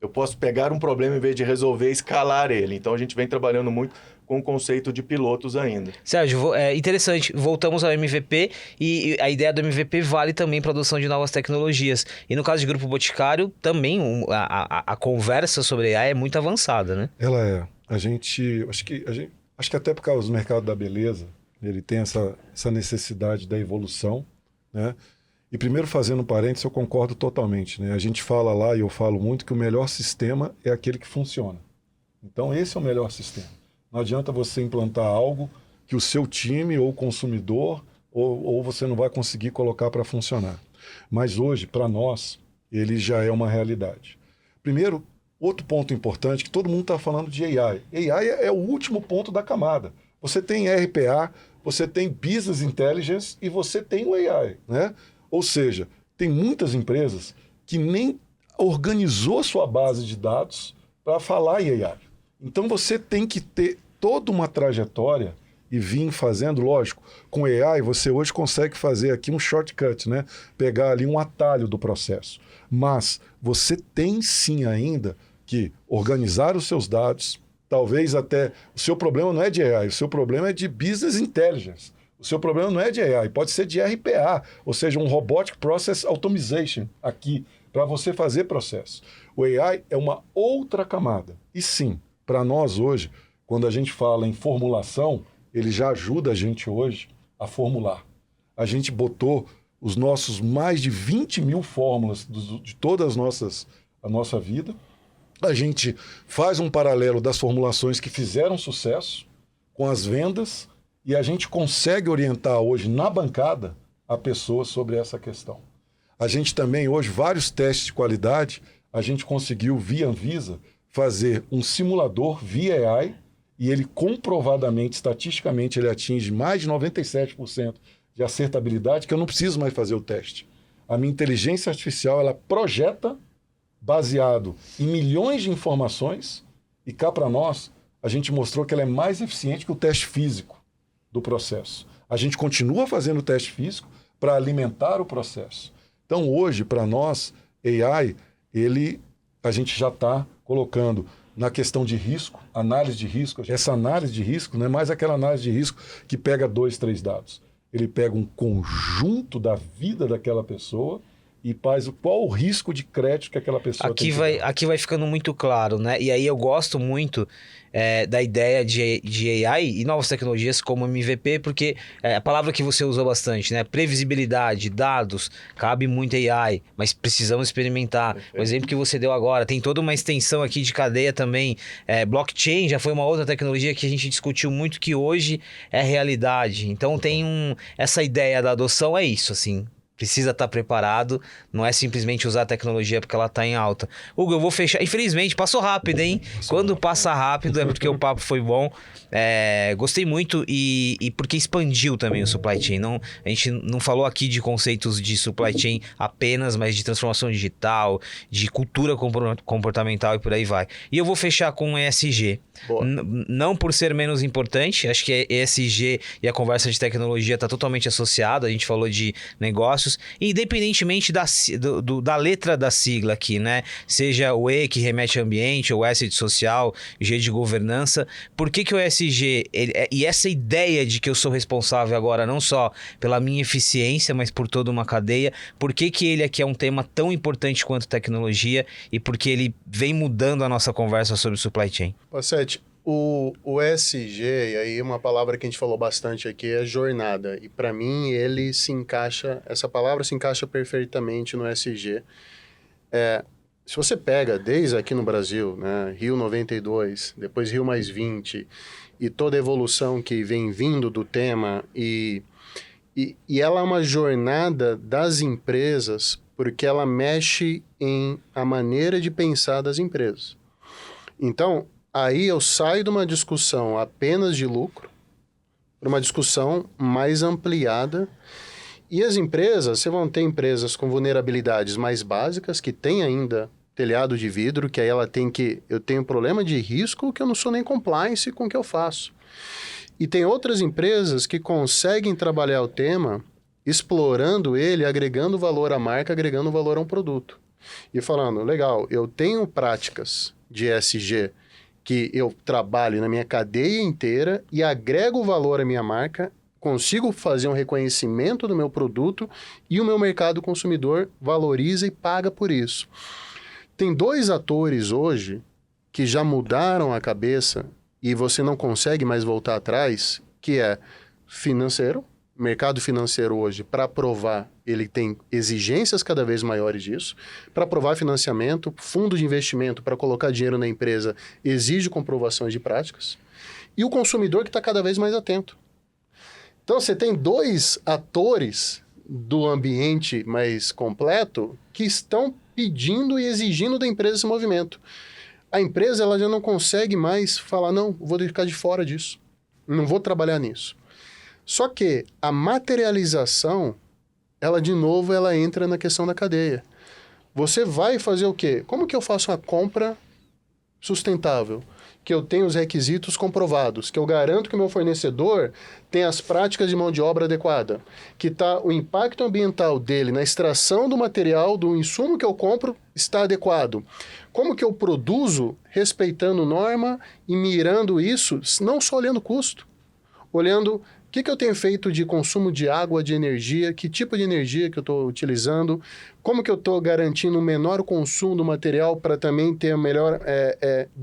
eu posso pegar um problema em vez de resolver, escalar ele. Então, a gente vem trabalhando muito com o conceito de pilotos ainda. Sérgio, interessante. Voltamos ao MVP e a ideia do MVP vale também para a adoção de novas tecnologias. E no caso de Grupo Boticário, também a conversa sobre AI é muito avançada, né? Ela é. Acho que até por causa do mercado da beleza, ele tem essa necessidade da evolução, né? E primeiro, fazendo um parênteses, eu concordo totalmente, né? A gente fala lá, e eu falo muito, que o melhor sistema é aquele que funciona. Então, esse é o melhor sistema. Não adianta você implantar algo que o seu time ou consumidor ou você não vai conseguir colocar para funcionar. Mas hoje, para nós, ele já é uma realidade. Primeiro, outro ponto importante, que todo mundo está falando de AI. AI é o último ponto da camada. Você tem RPA, você tem Business Intelligence e você tem o AI, né? Ou seja, tem muitas empresas que nem organizou sua base de dados para falar em AI. Então você tem que ter toda uma trajetória e vir fazendo, lógico, com AI você hoje consegue fazer aqui um shortcut, né? Pegar ali um atalho do processo. Mas você tem sim ainda que organizar os seus dados, talvez até... O seu problema não é de AI, o seu problema é de Business Intelligence. O seu problema não é de AI, pode ser de RPA, ou seja, um Robotic Process Automation aqui, para você fazer processo. O AI é uma outra camada. E sim, para nós hoje, quando a gente fala em formulação, ele já ajuda a gente hoje a formular. A gente botou os nossos mais de 20 mil fórmulas de todas a nossa vida. A gente faz um paralelo das formulações que fizeram sucesso com as vendas e a gente consegue orientar hoje na bancada a pessoa sobre essa questão. A gente também, hoje, vários testes de qualidade, a gente conseguiu, via Anvisa, fazer um simulador via AI e ele comprovadamente, estatisticamente, ele atinge mais de 97% de acertabilidade, que eu não preciso mais fazer o teste. A minha inteligência artificial, ela projeta baseado em milhões de informações e cá para nós, a gente mostrou que ela é mais eficiente que o teste físico do processo. A gente continua fazendo o teste físico para alimentar o processo. Então, hoje, para nós, AI, a gente já está colocando na questão de risco, análise de risco. Essa análise de risco não é mais aquela análise de risco que pega 2, 3 dados. Ele pega um conjunto da vida daquela pessoa e faz qual o risco de crédito que aquela pessoa tem. Aqui vai ficando muito claro, né? E aí eu gosto muito da ideia de AI e novas tecnologias como MVP, porque a palavra que você usou bastante, né? Previsibilidade, dados, cabe muito AI, mas precisamos experimentar. O exemplo que você deu agora, tem toda uma extensão aqui de cadeia também. Blockchain já foi uma outra tecnologia que a gente discutiu muito, que hoje é realidade. Então tem essa ideia da adoção, é isso, assim. Precisa estar preparado, não é simplesmente usar a tecnologia porque ela está em alta. Hugo, eu vou fechar. Infelizmente, passou rápido, hein? Quando passa rápido é porque o papo foi bom. Gostei muito e porque expandiu também o supply chain. A gente não falou aqui de conceitos de supply chain apenas, mas de transformação digital, de cultura comportamental e por aí vai. E eu vou fechar com ESG. Não por ser menos importante, acho que ESG e a conversa de tecnologia está totalmente associada. A gente falou de negócios, independentemente da letra da sigla aqui, né? Seja o E que remete ao ambiente, ou o S de social, G de governança. Por que o ESG, e essa ideia de que eu sou responsável agora não só pela minha eficiência, mas por toda uma cadeia, por que ele aqui é um tema tão importante quanto tecnologia e porque ele vem mudando a nossa conversa sobre supply chain? Passetti, o ESG, e aí uma palavra que a gente falou bastante aqui é jornada. E para mim essa palavra se encaixa perfeitamente no ESG. Se você pega desde aqui no Brasil, né, Rio 92, depois Rio mais 20, e toda a evolução que vem vindo do tema, e ela é uma jornada das empresas, porque ela mexe em a maneira de pensar das empresas. Então, aí eu saio de uma discussão apenas de lucro para uma discussão mais ampliada. E as empresas, você vão ter empresas com vulnerabilidades mais básicas, que tem ainda telhado de vidro, que aí eu tenho problema de risco que eu não sou nem compliance com o que eu faço. E tem outras empresas que conseguem trabalhar o tema explorando ele, agregando valor à marca, agregando valor a um produto. E falando, legal, eu tenho práticas de ESG que eu trabalho na minha cadeia inteira e agrego valor à minha marca, consigo fazer um reconhecimento do meu produto e o meu mercado consumidor valoriza e paga por isso. Tem 2 atores hoje que já mudaram a cabeça e você não consegue mais voltar atrás, que é financeiro. O mercado financeiro hoje, para aprovar, ele tem exigências cada vez maiores disso. Para aprovar financiamento, fundo de investimento para colocar dinheiro na empresa exige comprovações de práticas. E o consumidor que está cada vez mais atento. Então, você tem 2 atores do ambiente mais completo que estão pedindo e exigindo da empresa esse movimento. A empresa ela já não consegue mais falar, não, vou ficar de fora disso. Não vou trabalhar nisso. Só que a materialização, ela entra na questão da cadeia. Você vai fazer o quê? Como que eu faço uma compra sustentável? Que eu tenho os requisitos comprovados, que eu garanto que o meu fornecedor tem as práticas de mão de obra adequada, que o impacto ambiental dele na extração do material, do insumo que eu compro, está adequado. Como que eu produzo respeitando norma e mirando isso, não só olhando custo, olhando o que eu tenho feito de consumo de água, de energia, que tipo de energia que eu estou utilizando, como que eu estou garantindo o menor consumo do material para também ter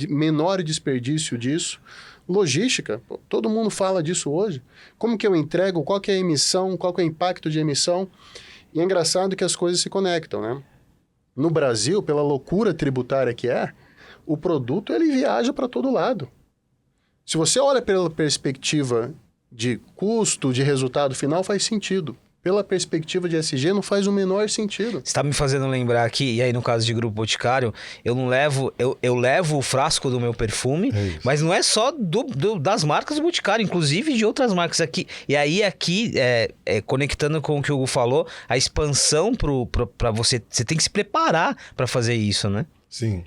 menor desperdício disso. Logística, todo mundo fala disso hoje. Como que eu entrego, qual que é a emissão, qual que é o impacto de emissão. E é engraçado que as coisas se conectam, né? No Brasil, pela loucura tributária que é, o produto ele viaja para todo lado. Se você olha pela perspectiva de custo, de resultado final, faz sentido. Pela perspectiva de ESG, não faz o menor sentido. Você tá me fazendo lembrar aqui, e aí no caso de Grupo Boticário, eu não levo, eu levo o frasco do meu perfume, mas não é só das marcas do Boticário, inclusive de outras marcas aqui. E aí aqui, conectando com o que o Hugo falou, a expansão para você tem que se preparar para fazer isso, né? Sim,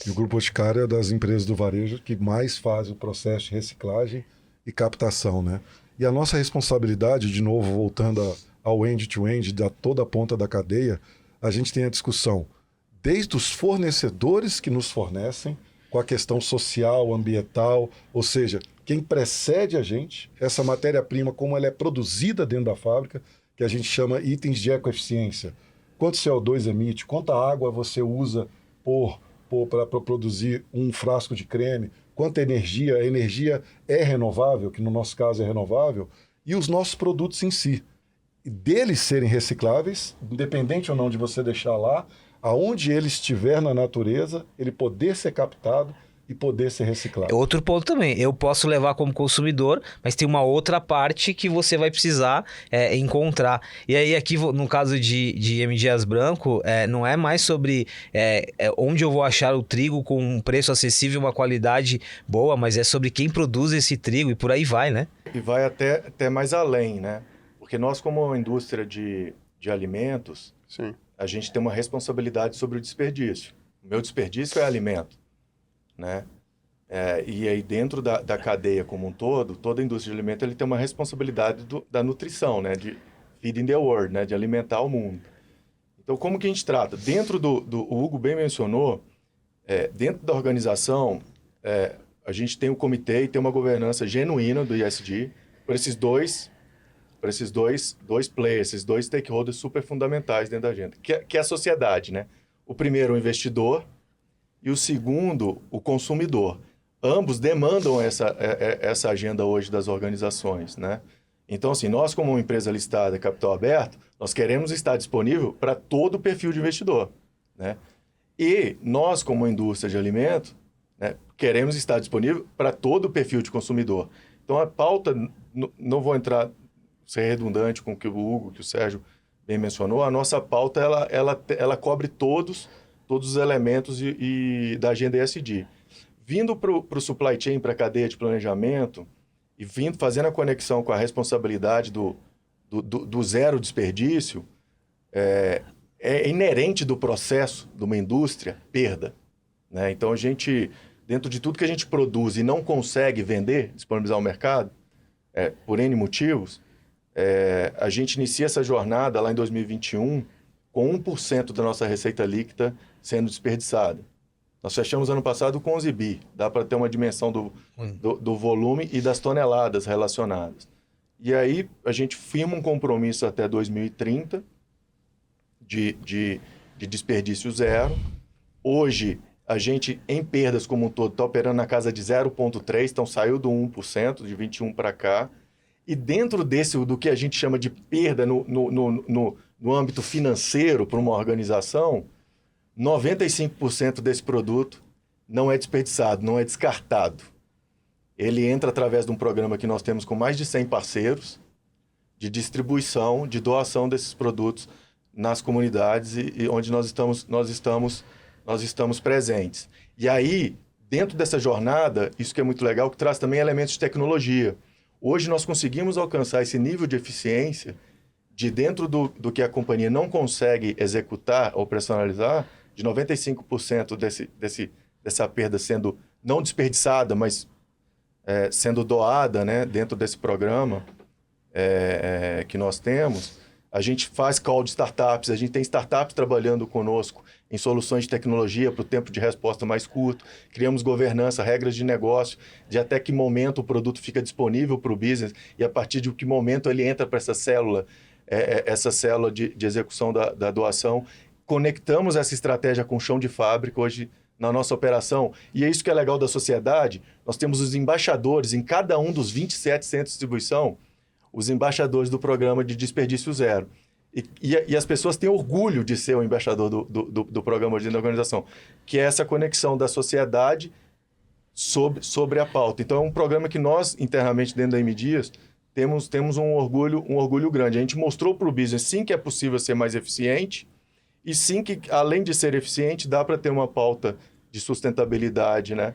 e o Grupo Boticário é das empresas do varejo que mais faz o processo de reciclagem e captação, né? E a nossa responsabilidade, de novo, voltando ao end-to-end, da toda a ponta da cadeia, a gente tem a discussão desde os fornecedores que nos fornecem, com a questão social, ambiental, ou seja, quem precede a gente, essa matéria-prima, como ela é produzida dentro da fábrica, que a gente chama itens de ecoeficiência. Quanto CO2 emite, quanta água você usa para produzir um frasco de creme, quanta energia, a energia é renovável, que no nosso caso é renovável, e os nossos produtos em si. E deles serem recicláveis, independente ou não de você deixar lá, aonde ele estiver na natureza, ele poder ser captado e poder ser reciclado. Outro ponto também, eu posso levar como consumidor, mas tem uma outra parte que você vai precisar encontrar. E aí aqui, no caso de M. Dias Branco, não é mais sobre onde eu vou achar o trigo com um preço acessível, uma qualidade boa, mas é sobre quem produz esse trigo e por aí vai, né? E vai até mais além, né? Porque nós, como indústria de alimentos, Sim. a gente tem uma responsabilidade sobre o desperdício. O meu desperdício é alimento, né? E aí dentro da cadeia como um todo, toda a indústria de alimento ele tem uma responsabilidade da nutrição, né? De feeding the world, né? De alimentar o mundo. Então, como que a gente trata? Dentro o Hugo bem mencionou, dentro da organização, a gente tem um comitê e tem uma governança genuína do ESG para esses dois players, esses dois stakeholders super fundamentais dentro da agenda, que é a sociedade, né? O primeiro, o investidor, e o segundo, o consumidor. Ambos demandam essa agenda hoje das organizações, né? Então, assim, nós como uma empresa listada, capital aberto, nós queremos estar disponível para todo o perfil de investidor, né? E nós, como indústria de alimento, né, queremos estar disponível para todo o perfil de consumidor. Então, a pauta, não vou entrar, ser redundante com o que o Hugo, que o Sérgio bem mencionou, a nossa pauta, ela cobre todos os elementos da agenda ESG. Vindo para o supply chain, para a cadeia de planejamento, e fazendo a conexão com a responsabilidade do zero desperdício, é inerente do processo de uma indústria perda, né? Então, a gente, dentro de tudo que a gente produz e não consegue vender, disponibilizar ao mercado, por N motivos, a gente inicia essa jornada lá em 2021 com 1% da nossa receita líquida sendo desperdiçada. Nós fechamos ano passado com 11 bi. Dá para ter uma dimensão do volume e das toneladas relacionadas. E aí a gente firma um compromisso até 2030 de desperdício zero. Hoje, a gente, em perdas como um todo, está operando na casa de 0,3%, então saiu do 1%, de 21 para cá. E dentro do que a gente chama de perda no âmbito financeiro para uma organização, 95% desse produto não é desperdiçado, não é descartado. Ele entra através de um programa que nós temos com mais de 100 parceiros de distribuição, de doação desses produtos nas comunidades e onde nós estamos presentes. E aí, dentro dessa jornada, isso que é muito legal, que traz também elementos de tecnologia. Hoje nós conseguimos alcançar esse nível de eficiência de dentro do que a companhia não consegue executar ou personalizar, de 95% dessa perda sendo não desperdiçada, mas sendo doada, né, dentro desse programa que nós temos. A gente faz call de startups, a gente tem startups trabalhando conosco em soluções de tecnologia para o tempo de resposta mais curto, criamos governança, regras de negócio, de até que momento o produto fica disponível para o business e a partir de que momento ele entra para essa célula de execução da doação. Conectamos essa estratégia com o chão de fábrica hoje na nossa operação. E é isso que é legal da sociedade. Nós temos os embaixadores em cada um dos 27 centros de distribuição, os embaixadores do programa de desperdício zero. E as pessoas têm orgulho de ser o embaixador do programa dentro da organização, que é essa conexão da sociedade sobre a pauta. Então, é um programa que nós, internamente, dentro da M Dias, temos um orgulho grande. A gente mostrou para o business, sim, que é possível ser mais eficiente, e sim que, além de ser eficiente, dá para ter uma pauta de sustentabilidade, né?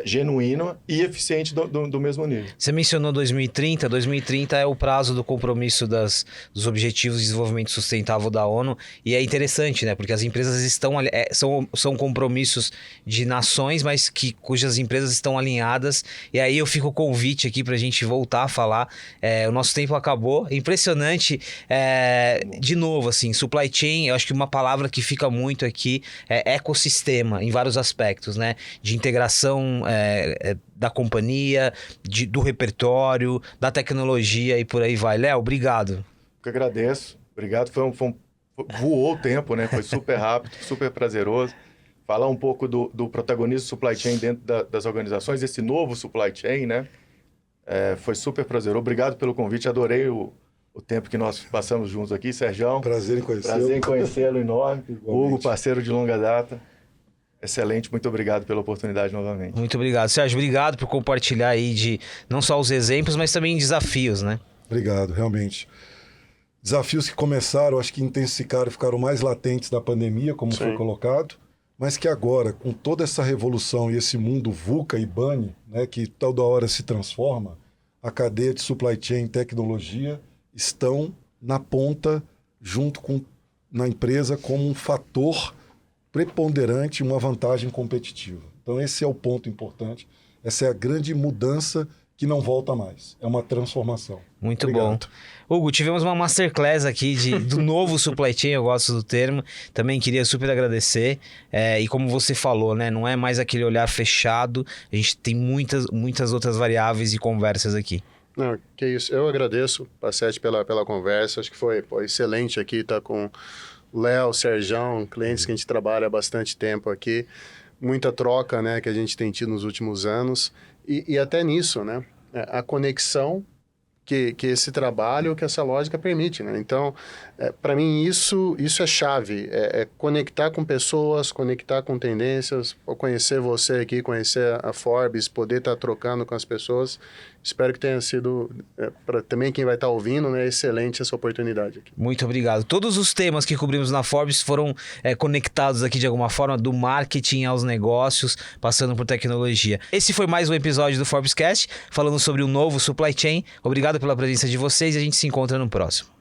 Genuína e eficiente do mesmo nível. Você mencionou 2030. 2030 é o prazo do compromisso dos Objetivos de Desenvolvimento Sustentável da ONU. E é interessante, né? Porque as empresas são compromissos de nações, mas cujas empresas estão alinhadas. E aí eu fico o convite aqui para a gente voltar a falar. O nosso tempo acabou. Impressionante. De novo, assim, supply chain, eu acho que uma palavra que fica muito aqui é ecossistema, em vários aspectos, né? De integração da companhia, do repertório, da tecnologia e por aí vai. Léo, obrigado. Eu que agradeço. Obrigado. Voou o tempo, né? Foi super rápido, super prazeroso. Falar um pouco do protagonismo do supply chain dentro das organizações, esse novo supply chain, né? Foi super prazeroso. Obrigado pelo convite. Adorei o tempo que nós passamos juntos aqui, Sergião. Prazer em conhecê-lo. Prazer em conhecê-lo enorme. Hugo, parceiro de longa data. Excelente, muito obrigado pela oportunidade novamente. Muito obrigado. Sérgio, obrigado por compartilhar aí de não só os exemplos, mas também desafios, né? Obrigado, realmente. Desafios que começaram, acho que intensificaram e ficaram mais latentes da pandemia, como foi colocado, mas que agora, com toda essa revolução e esse mundo VUCA e BANI, né, que toda hora se transforma, a cadeia de supply chain e tecnologia estão na ponta, na empresa, como um fator preponderante, uma vantagem competitiva. Então esse é o ponto importante, essa é a grande mudança que não volta mais, é uma transformação. Muito Obrigado. bom. Hugo, tivemos uma masterclass aqui do novo supply chain, eu gosto do termo, também queria super agradecer, e como você falou, né, não é mais aquele olhar fechado, a gente tem muitas outras variáveis e conversas aqui. Não, que isso, eu agradeço, Passetti, pela conversa, acho que foi excelente aqui estar com Léo, Serjão, clientes que a gente trabalha há bastante tempo aqui, muita troca, né, que a gente tem tido nos últimos anos, e até nisso, né, a conexão que esse trabalho, que essa lógica permite, né? Então, para mim, isso é chave, é conectar com pessoas, conectar com tendências, conhecer você aqui, conhecer a Forbes, poder estar trocando com as pessoas. Espero que tenha sido, para também quem vai estar ouvindo, né, excelente essa oportunidade aqui. Muito obrigado. Todos os temas que cobrimos na Forbes foram conectados aqui de alguma forma, do marketing aos negócios, passando por tecnologia. Esse foi mais um episódio do Forbescast, falando sobre o novo supply chain. Obrigado pela presença de vocês e a gente se encontra no próximo.